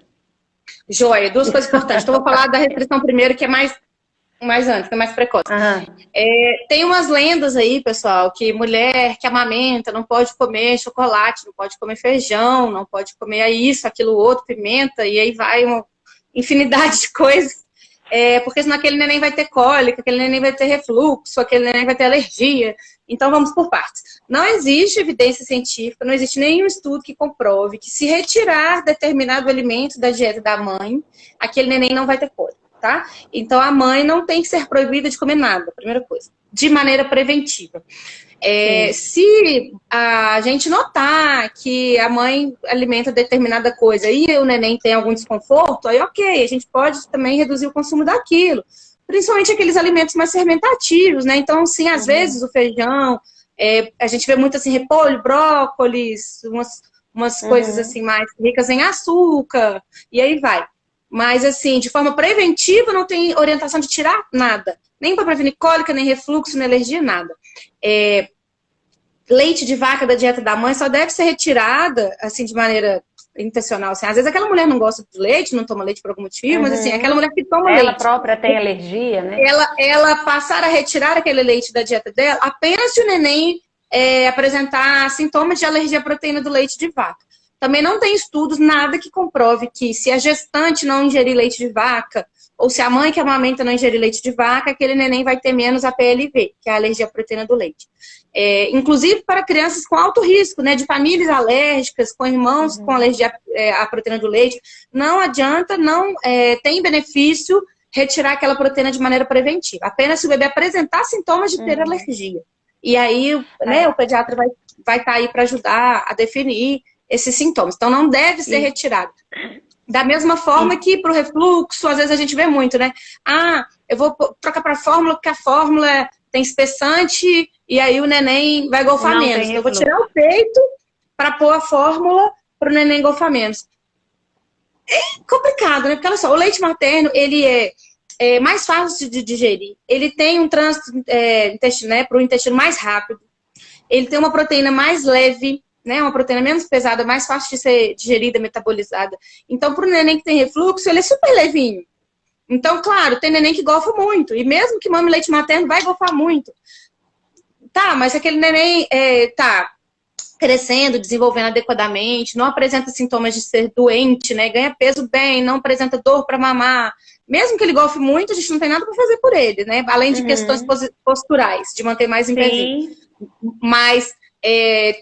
Joia. Duas coisas importantes. Então, eu vou falar da restrição primeiro, que é mais mais antes, mais precoce. Aham. Tem umas lendas aí, pessoal, que mulher que amamenta não pode comer chocolate, não pode comer feijão, não pode comer isso, aquilo, outro, pimenta, e aí vai uma infinidade de coisas. Porque senão aquele neném vai ter cólica, aquele neném vai ter refluxo, aquele neném vai ter alergia. Então vamos por partes. Não existe evidência científica, não existe nenhum estudo que comprove que se retirar determinado alimento da dieta da mãe, aquele neném não vai ter cólica. Tá? Então, a mãe não tem que ser proibida de comer nada, primeira coisa, de maneira preventiva. Se a gente notar que a mãe alimenta determinada coisa e o neném tem algum desconforto, aí ok, a gente pode também reduzir o consumo daquilo, principalmente aqueles alimentos mais fermentativos, né? Então, sim, às vezes o feijão, a gente vê muito assim, repolho, brócolis, umas coisas assim mais ricas em açúcar, e aí vai. Mas, assim, de forma preventiva, não tem orientação de tirar nada. Nem para prevenir cólica, nem refluxo, nem alergia, nada. Leite de vaca da dieta da mãe só deve ser retirada, assim, de maneira intencional. Assim. Às vezes aquela mulher não gosta de leite, não toma leite por algum motivo, mas, assim, aquela mulher que toma leite. Ela própria tem alergia, né? Ela passar a retirar aquele leite da dieta dela apenas se o neném apresentar sintomas de alergia à proteína do leite de vaca. Também não tem estudos, nada que comprove que se a gestante não ingerir leite de vaca, ou se a mãe que amamenta não ingerir leite de vaca, aquele neném vai ter menos APLV, que é a alergia à proteína do leite. Inclusive para crianças com alto risco, né, de famílias alérgicas, com irmãos com alergia à proteína do leite, não adianta, não tem benefício retirar aquela proteína de maneira preventiva. Apenas se o bebê apresentar sintomas de ter alergia. E aí, né, o pediatra vai estar aí para ajudar a definir esses sintomas. Então, não deve ser retirado. Da mesma forma que para o refluxo, às vezes a gente vê muito, né? Eu vou trocar para a fórmula, porque a fórmula tem espessante e aí o neném vai golfar menos. Então, eu vou tirar o peito para pôr a fórmula para o neném golfar menos. É complicado, né? Porque, olha só, o leite materno, ele é mais fácil de digerir. Ele tem um trânsito para o intestino mais rápido. Ele tem uma proteína mais leve, né, uma proteína menos pesada, mais fácil de ser digerida, metabolizada. Então, para o neném que tem refluxo, ele é super levinho. Então, claro, tem neném que golfa muito. E mesmo que mame leite materno, vai golfar muito. Tá, mas aquele neném tá crescendo, desenvolvendo adequadamente, não apresenta sintomas de ser doente, né, ganha peso bem, não apresenta dor para mamar. Mesmo que ele golfe muito, a gente não tem nada para fazer por ele, né? Além de questões posturais, de manter mais em pezinho. Mas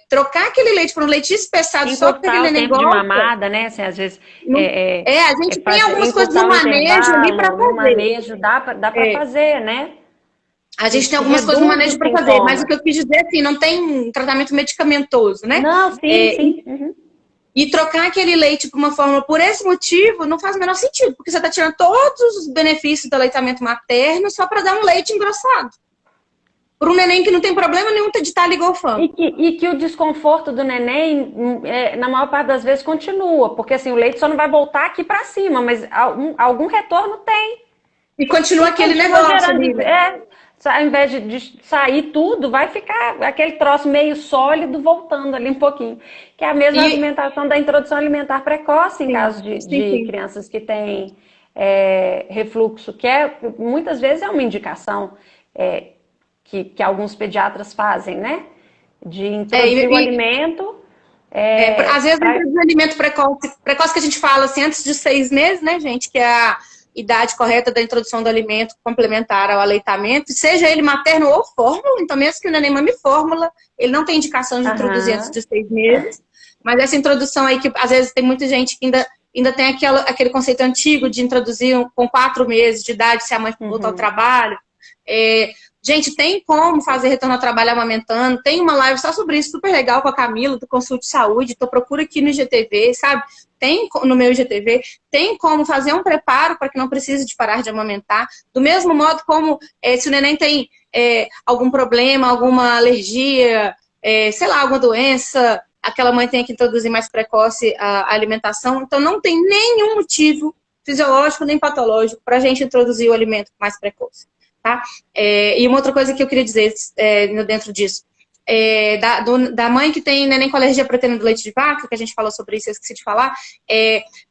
trocar aquele leite por um leite espessado só porque aquele neném golfa... de mamada, né? Assim, às vezes... a gente tem algumas coisas no manejo ali para fazer. No manejo dá para fazer, né? A gente tem algumas coisas no manejo para fazer, mas o que eu quis dizer, assim, não tem tratamento medicamentoso, né? Não, sim. E trocar aquele leite por uma fórmula por esse motivo não faz o menor sentido, porque você está tirando todos os benefícios do aleitamento materno só para dar um leite engrossado. Por um neném que não tem problema nenhum de estar ali golfando. E que o desconforto do neném, na maior parte das vezes, continua. Porque assim, o leite só não vai voltar aqui para cima, mas algum retorno tem. E continua aquele negócio ali. Ao invés de sair tudo, vai ficar aquele troço meio sólido voltando ali um pouquinho. Que é a mesma alimentação da introdução alimentar precoce em caso de crianças que têm refluxo, que muitas vezes é uma indicação que alguns pediatras fazem, né? De introduzir o alimento. Às vezes, o alimento precoce que a gente fala assim, antes de 6 meses, né, gente? Que é a idade correta da introdução do alimento complementar ao aleitamento, seja ele materno ou fórmula. Então, mesmo que o neném mame fórmula, ele não tem indicação de introduzir antes de 6 meses. Mas essa introdução aí, que às vezes tem muita gente que ainda tem aquele conceito antigo de introduzir com 4 meses de idade, se a mãe voltar ao trabalho. Gente, tem como fazer retorno ao trabalho amamentando. Tem uma live só sobre isso, super legal, com a Camila, do Consulte Saúde. Então, procura aqui no IGTV, sabe? Tem no meu IGTV. Tem como fazer um preparo para que não precise de parar de amamentar. Do mesmo modo como se o neném tem algum problema, alguma alergia, sei lá, alguma doença, aquela mãe tem que introduzir mais precoce a alimentação. Então, não tem nenhum motivo fisiológico nem patológico para a gente introduzir o alimento mais precoce. Tá? E uma outra coisa que eu queria dizer dentro disso. da mãe que tem neném com alergia à proteína do leite de vaca, que a gente falou sobre isso, eu esqueci de falar,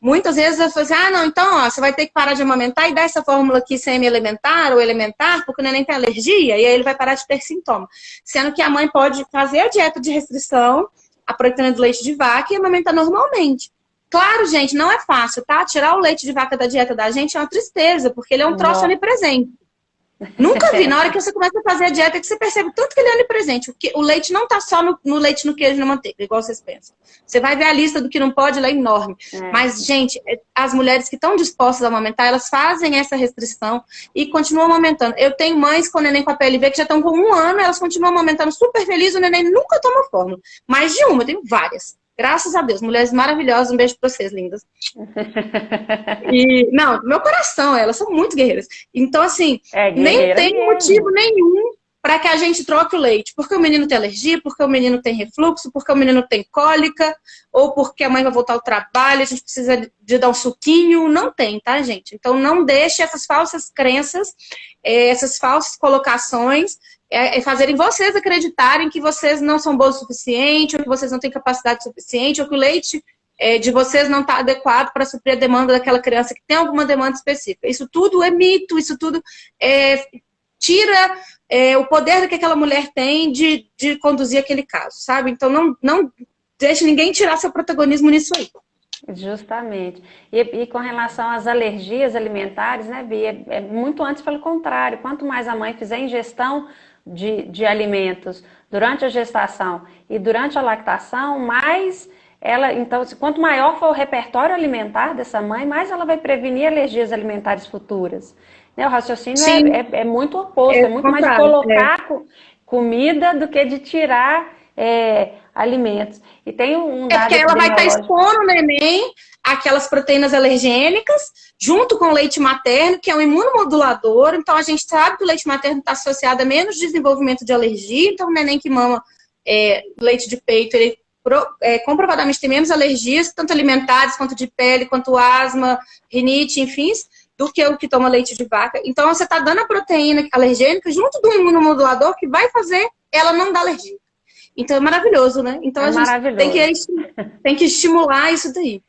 muitas vezes eu falo assim, não, então, ó, você vai ter que parar de amamentar e dar essa fórmula aqui semi-elementar ou elementar, porque o neném tem alergia, e aí ele vai parar de ter sintoma. Sendo que a mãe pode fazer a dieta de restrição à proteína do leite de vaca e amamentar normalmente. Claro, gente, não é fácil, tá? Tirar o leite de vaca da dieta da gente é uma tristeza, porque ele é um troço onipresente. Nunca vi. Na hora que você começa a fazer a dieta que você percebe o tanto que ele é onipresente. O leite não tá só no leite, no queijo e na manteiga, igual vocês pensam. Você vai ver a lista do que não pode, ela é enorme. Mas, gente, as mulheres que estão dispostas a amamentar, elas fazem essa restrição e continuam amamentando. Eu tenho mães com neném com a PLV que já estão com 1 ano, elas continuam amamentando super felizes, o neném nunca toma fórmula. Mais de uma, eu tenho várias. Graças a Deus, mulheres maravilhosas, um beijo pra vocês, lindas. Não, meu coração, elas são muito guerreiras. Então, assim, nem tem motivo nenhum para que a gente troque o leite. Porque o menino tem alergia, porque o menino tem refluxo, porque o menino tem cólica, ou porque a mãe vai voltar ao trabalho, a gente precisa de dar um suquinho. Não tem, tá, gente? Então, não deixe essas falsas crenças, essas falsas colocações fazerem vocês acreditarem que vocês não são boas o suficiente, ou que vocês não têm capacidade suficiente, ou que o leite de vocês não está adequado para suprir a demanda daquela criança que tem alguma demanda específica. Isso tudo é mito, isso tudo tira o poder que aquela mulher tem de conduzir aquele caso, sabe? Então não deixe ninguém tirar seu protagonismo nisso aí. Justamente. E com relação às alergias alimentares, né, Bia, é muito antes pelo contrário. Quanto mais a mãe fizer ingestão de alimentos durante a gestação e durante a lactação, mais ela, então, quanto maior for o repertório alimentar dessa mãe, mais ela vai prevenir alergias alimentares futuras. Né? O raciocínio é muito oposto, é muito mais de colocar comida do que de tirar alimentos. E tem um dado porque ela vai estar expondo o neném aquelas proteínas alergênicas, junto com o leite materno, que é um imunomodulador. Então, a gente sabe que o leite materno está associado a menos desenvolvimento de alergia. Então, o neném que mama leite de peito, ele comprovadamente tem menos alergias, tanto alimentares, quanto de pele, quanto asma, rinite, enfim, do que o que toma leite de vaca. Então, você está dando a proteína alergênica junto do imunomodulador que vai fazer ela não dar alergia. Então, é maravilhoso, né? Então, a gente tem que estimular isso daí.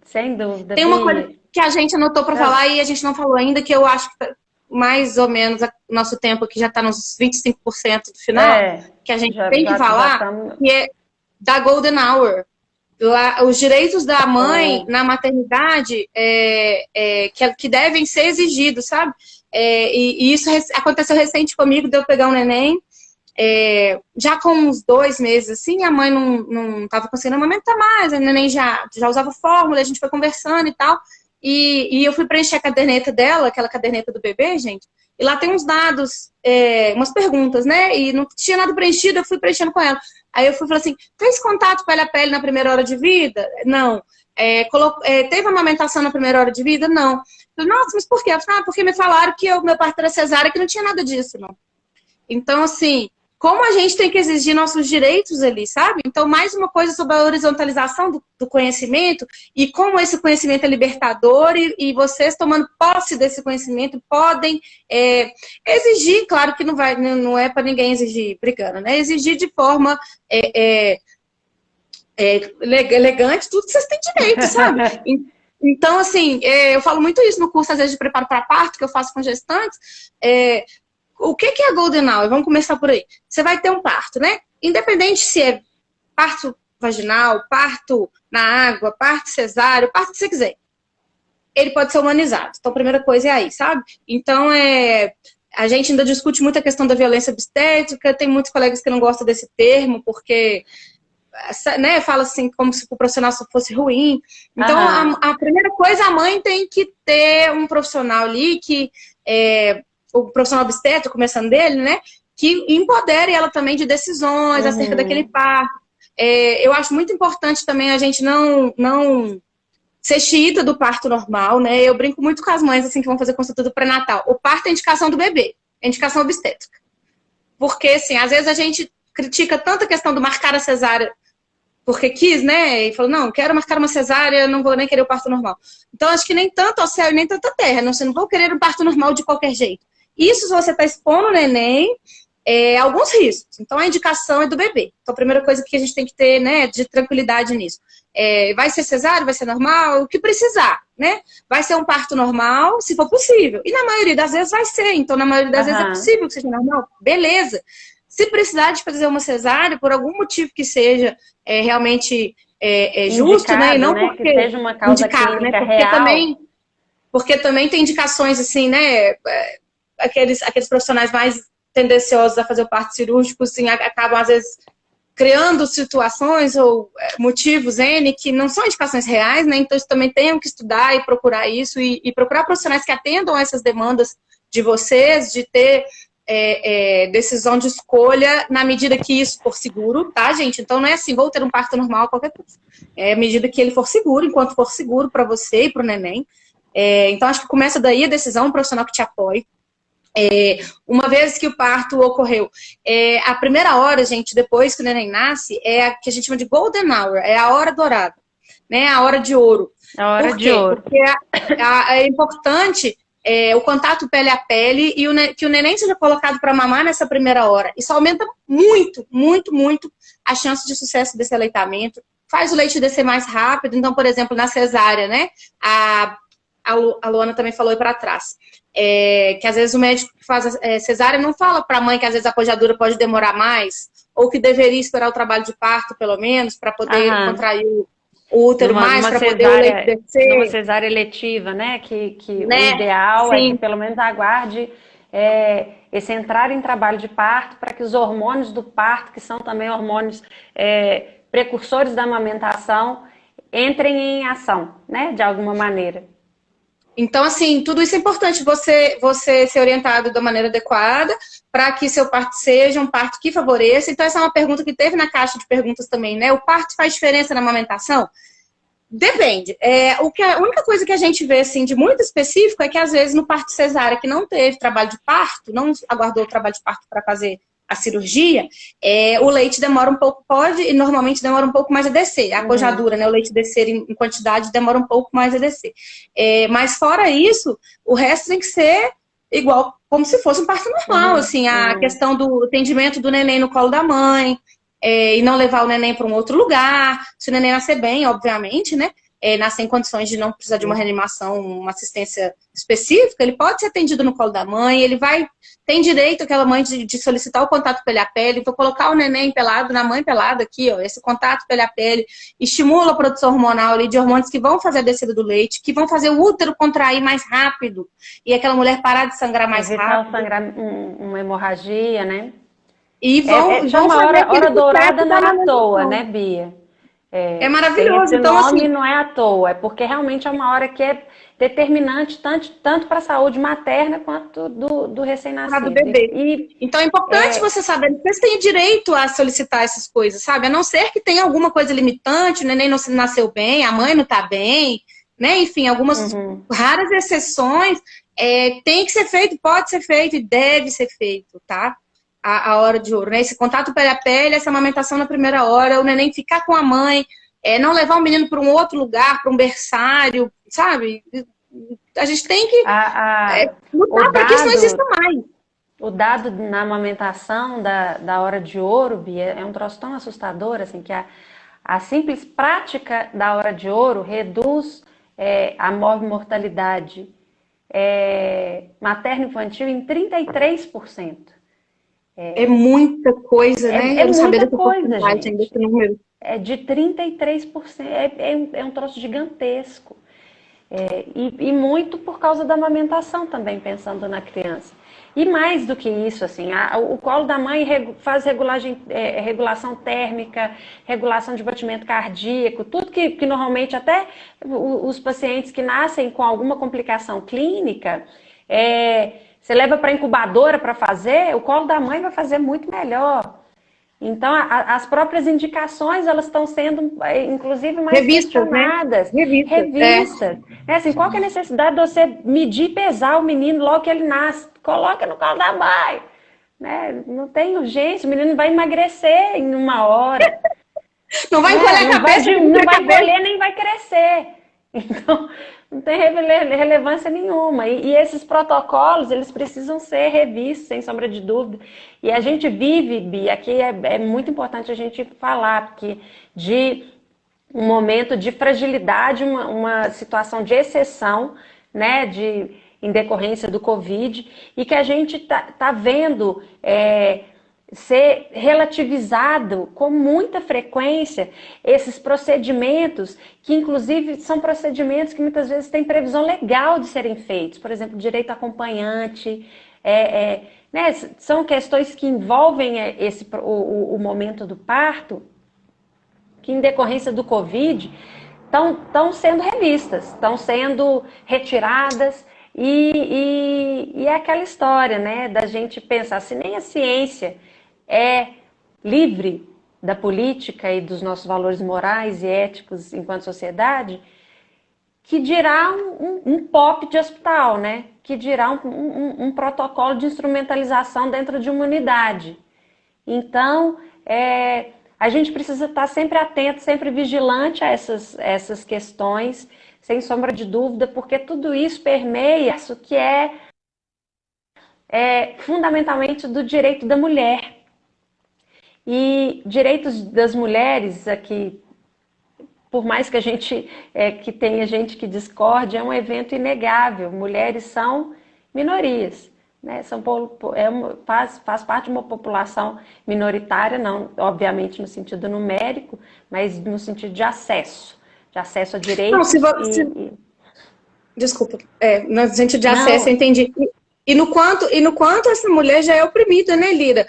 Sem dúvida. Tem uma coisa que a gente anotou para falar e a gente não falou ainda, que eu acho que mais ou menos o nosso tempo aqui já está nos 25% do final, que a gente tem que falar, que é da Golden Hour. Lá, os direitos da mãe na maternidade que devem ser exigidos, sabe? E isso aconteceu recente comigo, de eu pegar um neném, já com uns 2 meses, assim, a mãe não estava conseguindo amamentar mais, a neném já usava fórmula, a gente foi conversando e tal, e eu fui preencher a caderneta dela, aquela caderneta do bebê, gente, e lá tem uns dados, umas perguntas, né, e não tinha nada preenchido, eu fui preenchendo com ela. Aí eu falei assim, fez contato pele a pele na primeira hora de vida? Não. Teve amamentação na primeira hora de vida? Não. Eu falei, nossa, mas por quê? Eu falei, porque me falaram que o meu parto era cesárea, que não tinha nada disso, não. Então, assim, como a gente tem que exigir nossos direitos ali, sabe? Então, mais uma coisa sobre a horizontalização do conhecimento e como esse conhecimento é libertador e vocês, tomando posse desse conhecimento, podem exigir, claro que não é para ninguém exigir brigando, né? Exigir de forma elegante tudo que vocês têm direito, sabe? Então, assim, eu falo muito isso no curso, às vezes, de preparo para parto, que eu faço com gestantes. O que é a Golden Hour? Vamos começar por aí. Você vai ter um parto, né? Independente se é parto vaginal, parto na água, parto cesáreo, parto que você quiser. Ele pode ser humanizado. Então, a primeira coisa é aí, sabe? Então, a gente ainda discute muito a questão da violência obstétrica. Tem muitos colegas que não gostam desse termo, porque, né, fala assim, como se o profissional só fosse ruim. Então, a primeira coisa, a mãe tem que ter um profissional ali que... o profissional obstétrico, começando dele, né, que empodere ela também de decisões acerca daquele parto. Eu acho muito importante também a gente não ser xiita do parto normal, né, eu brinco muito com as mães, assim, que vão fazer consulta do pré-natal. O parto é indicação do bebê, é indicação obstétrica. Porque, assim, às vezes a gente critica tanto a questão do marcar a cesárea porque quis, né, e falou, não, quero marcar uma cesárea, não vou nem querer o parto normal. Então, acho que nem tanto ao céu e nem tanto à terra, você não vai querer um parto normal de qualquer jeito. Isso se você está expondo o neném alguns riscos. Então, a indicação é do bebê. Então, a primeira coisa que a gente tem que ter, né, de tranquilidade nisso. Vai ser cesárea, vai ser normal, o que precisar, né? Vai ser um parto normal, se for possível. E na maioria das vezes vai ser. Então, na maioria das vezes é possível que seja normal. Beleza. Se precisar de fazer uma cesárea, por algum motivo que seja realmente justo, indicado, né? E não né? porque Que seja uma causa indicado, né? clínica Porque real. porque também tem indicações, assim, né? Aqueles profissionais mais tendenciosos a fazer o parto cirúrgico, assim, acabam, às vezes, criando situações ou motivos N que não são indicações reais, né? Então, também tem que estudar e procurar isso e procurar profissionais que atendam a essas demandas de vocês, de ter decisão de escolha na medida que isso for seguro, tá, gente? Então, não é assim, vou ter um parto normal, qualquer coisa. À medida que ele for seguro, enquanto for seguro para você e para o neném. Então, acho que começa daí a decisão, um profissional que te apoie. Uma vez que o parto ocorreu, a primeira hora, gente, depois que o neném nasce, é a que a gente chama de golden hour, é a hora dourada, né? A hora de ouro. A hora Por de quê? ouro. Porque é importante o contato pele a pele e que o neném seja colocado para mamar nessa primeira hora. Isso aumenta muito, muito, muito a chance de sucesso desse aleitamento. Faz o leite descer mais rápido. Então, por exemplo, na cesárea, né? A Luana também falou aí para trás. Que às vezes o médico que faz cesárea não fala para a mãe que às vezes a pojadura pode demorar mais, ou que deveria esperar o trabalho de parto, pelo menos, para poder contrair o útero mais, para poder o leite descer. Numa cesárea eletiva, né? Que né? O ideal Sim. é que pelo menos aguarde esse entrar em trabalho de parto para que os hormônios do parto, que são também hormônios precursores da amamentação, entrem em ação, né? De alguma maneira. Então, assim, tudo isso é importante você ser orientado da maneira adequada para que seu parto seja um parto que favoreça. Então, essa é uma pergunta que teve na caixa de perguntas também, né? O parto faz diferença na amamentação? Depende. A única coisa que a gente vê, assim, de muito específico é que, às vezes, no parto cesárea, que não teve trabalho de parto, não aguardou o trabalho de parto para fazer a cirurgia, o leite demora um pouco, e normalmente demora um pouco mais a descer. A pojadura, né? O leite descer em quantidade demora um pouco mais a descer. Mas fora isso, o resto tem que ser igual, como se fosse um parto normal, assim, a questão do atendimento do neném no colo da mãe, e não levar o neném para um outro lugar, se o neném nascer bem, obviamente, né? Nascer em condições de não precisar de uma reanimação, uma assistência específica, ele pode ser atendido no colo da mãe, tem direito, aquela mãe, de solicitar o contato pele a pele, vou colocar o neném pelado na mãe pelada aqui, ó, esse contato pele a pele, estimula a produção hormonal ali, de hormônios que vão fazer a descida do leite, que vão fazer o útero contrair mais rápido, e aquela mulher parar de sangrar mais rápido. Sangrar uma hemorragia, né? E vão chama fazer hora dourada não é à amamentação. toa, né, Bia? É maravilhoso. Esse então, nome assim, não é à toa, é porque realmente é uma hora que é determinante tanto para a saúde materna quanto do recém-nascido. do bebê. Então é importante você saber que você tem direito a solicitar essas coisas, sabe? A não ser que tenha alguma coisa limitante, o neném não nasceu bem, a mãe não tá bem, né? Enfim, algumas raras exceções, tem que ser feito, pode ser feito e deve ser feito, tá? A hora de ouro, né? Esse contato pele a pele, essa amamentação na primeira hora, o neném ficar com a mãe, não levar o menino para um outro lugar, para um berçário, sabe? A gente tem que lutar para que isso não exista mais. O dado na amamentação da hora de ouro, Bia, é um troço tão assustador, assim, que a simples prática da hora de ouro reduz a mortalidade materno-infantil em 33%. É muita coisa, né? Eu não sabia dessa coisa, gente. Desse número. É de 33%. É um troço gigantesco. E muito por causa da amamentação também, pensando na criança. E mais do que isso, assim, o colo da mãe faz regulação térmica, regulação de batimento cardíaco, tudo que normalmente até os pacientes que nascem com alguma complicação clínica, você leva para a incubadora para fazer, o colo da mãe vai fazer muito melhor. Então, as próprias indicações, elas estão sendo, inclusive, mais questionadas. Né? Revistas. Assim, qual que é a necessidade de você medir e pesar o menino logo que ele nasce? Coloca no colo da mãe. Né? Não tem urgência, o menino vai emagrecer em 1 hora. Não vai encolher a cabeça. Não vai encolher nem vai crescer. Então, não tem relevância nenhuma. E esses protocolos, eles precisam ser revistos, sem sombra de dúvida. E a gente vive, Bia, aqui é muito importante a gente falar, porque de um momento de fragilidade, uma situação de exceção, né, em decorrência do Covid, e que a gente tá vendo ser relativizado com muita frequência esses procedimentos, que inclusive são procedimentos que muitas vezes têm previsão legal de serem feitos, por exemplo, direito acompanhante, né, são questões que envolvem o momento do parto, que em decorrência do Covid estão sendo revistas, estão sendo retiradas, e é aquela história, né, da gente pensar, se nem a ciência é livre da política e dos nossos valores morais e éticos enquanto sociedade, que dirá um POP de hospital, né, que dirá um protocolo de instrumentalização dentro de uma unidade. Então, a gente precisa estar sempre atento, sempre vigilante a essas questões, sem sombra de dúvida, porque tudo isso permeia isso que é fundamentalmente do direito da mulher. E direitos das mulheres, aqui, por mais que a gente que tenha gente que discorde, é um evento inegável. Mulheres são minorias, né? Faz parte de uma população minoritária, não, obviamente no sentido numérico, mas no sentido de acesso a direitos. Não, desculpa, no sentido de acesso, eu entendi. E no quanto essa mulher já é oprimida, né, Lira?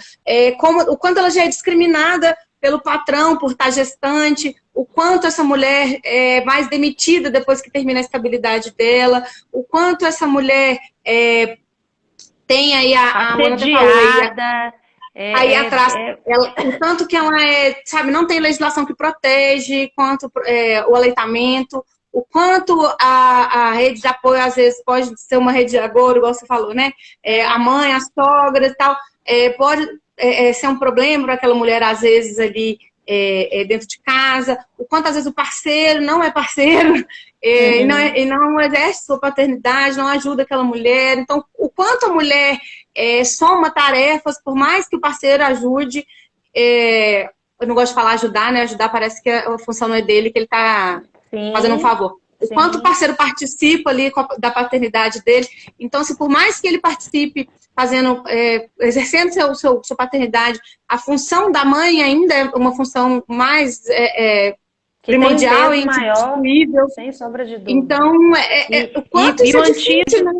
O quanto ela já é discriminada pelo patrão por estar gestante, o quanto essa mulher é mais demitida depois que termina a estabilidade dela, o quanto essa mulher tem aí assediada, aí atrás, o tanto que ela sabe, não tem legislação que protege, quanto o aleitamento, o quanto a rede de apoio, às vezes, pode ser uma rede de agouro, igual você falou, né? A mãe, as sogras e tal, pode ser um problema para aquela mulher, às vezes, ali dentro de casa, o quanto, às vezes, o parceiro não é parceiro, e não exerce sua paternidade, não ajuda aquela mulher. Então, o quanto a mulher soma tarefas, por mais que o parceiro ajude, eu não gosto de falar ajudar, né? Ajudar parece que a função não é dele, que ele está fazendo um favor. O quanto o parceiro participa ali da paternidade dele. Então, se por mais que ele participe exercendo sua paternidade, a função da mãe ainda é uma função mais primordial e indiscutível. Sem sombra de dúvida. Então, o quanto isso é difícil, né?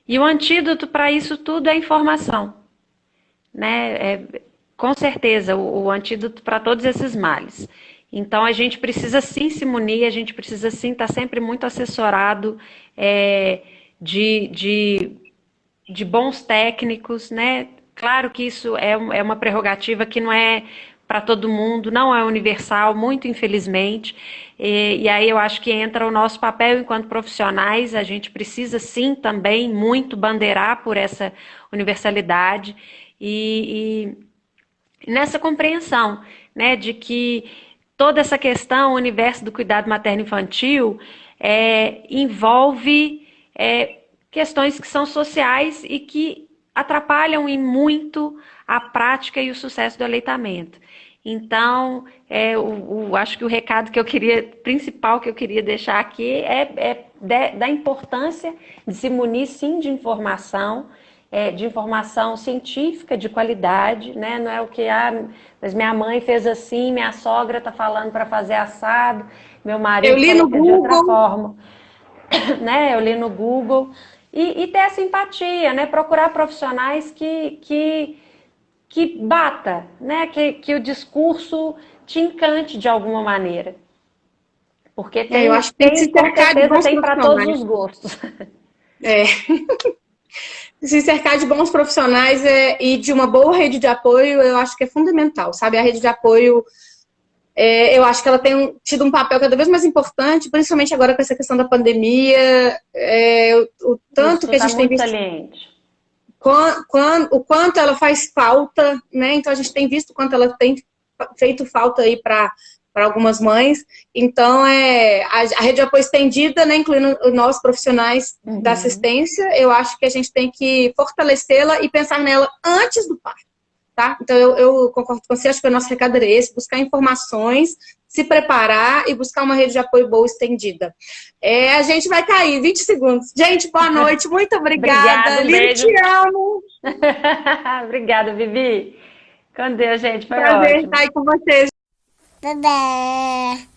E o antídoto para isso tudo é informação, né? Com certeza, o antídoto para todos esses males. Então, a gente precisa sim se munir, a gente precisa sim estar sempre muito assessorado de bons técnicos, né? Claro que isso é uma prerrogativa que não é para todo mundo, não é universal, muito infelizmente. E aí eu acho que entra o nosso papel enquanto profissionais, a gente precisa sim também muito bandeirar por essa universalidade e nessa compreensão, né, de que toda essa questão, o universo do cuidado materno-infantil, envolve questões que são sociais e que atrapalham em muito a prática e o sucesso do aleitamento. Então, acho que o recado principal que eu queria deixar aqui da importância de se munir, sim, de informação científica, de qualidade, né? Não é o que, mas minha mãe fez assim, minha sogra está falando para fazer assado, meu marido falou que é de outra forma. Né? Eu li no Google. E ter essa empatia, né? Procurar profissionais que bata, né? Que o discurso te encante de alguma maneira. Porque eu acho que tem que se cercar de bons tem para todos os gostos. Se cercar de bons profissionais e de uma boa rede de apoio, eu acho que é fundamental, sabe? A rede de apoio, eu acho que ela tem tido um papel cada vez mais importante, principalmente agora com essa questão da pandemia, o tanto que a gente tem visto... Saliente. O quanto ela faz falta, né? Então a gente tem visto o quanto ela tem feito falta aí para para algumas mães. Então, a rede de apoio estendida, né, incluindo nós profissionais da assistência, eu acho que a gente tem que fortalecê-la e pensar nela antes do parto, tá? Então, eu concordo com você, acho que o nosso recado era esse, buscar informações, se preparar e buscar uma rede de apoio boa estendida. A gente vai cair, 20 segundos. Gente, boa noite, muito obrigada. Obrigada, um Lili, beijo. te amo. Obrigada, Vivi. Com Deus, gente, foi Prazer ótimo. estar aí com vocês. Bebê.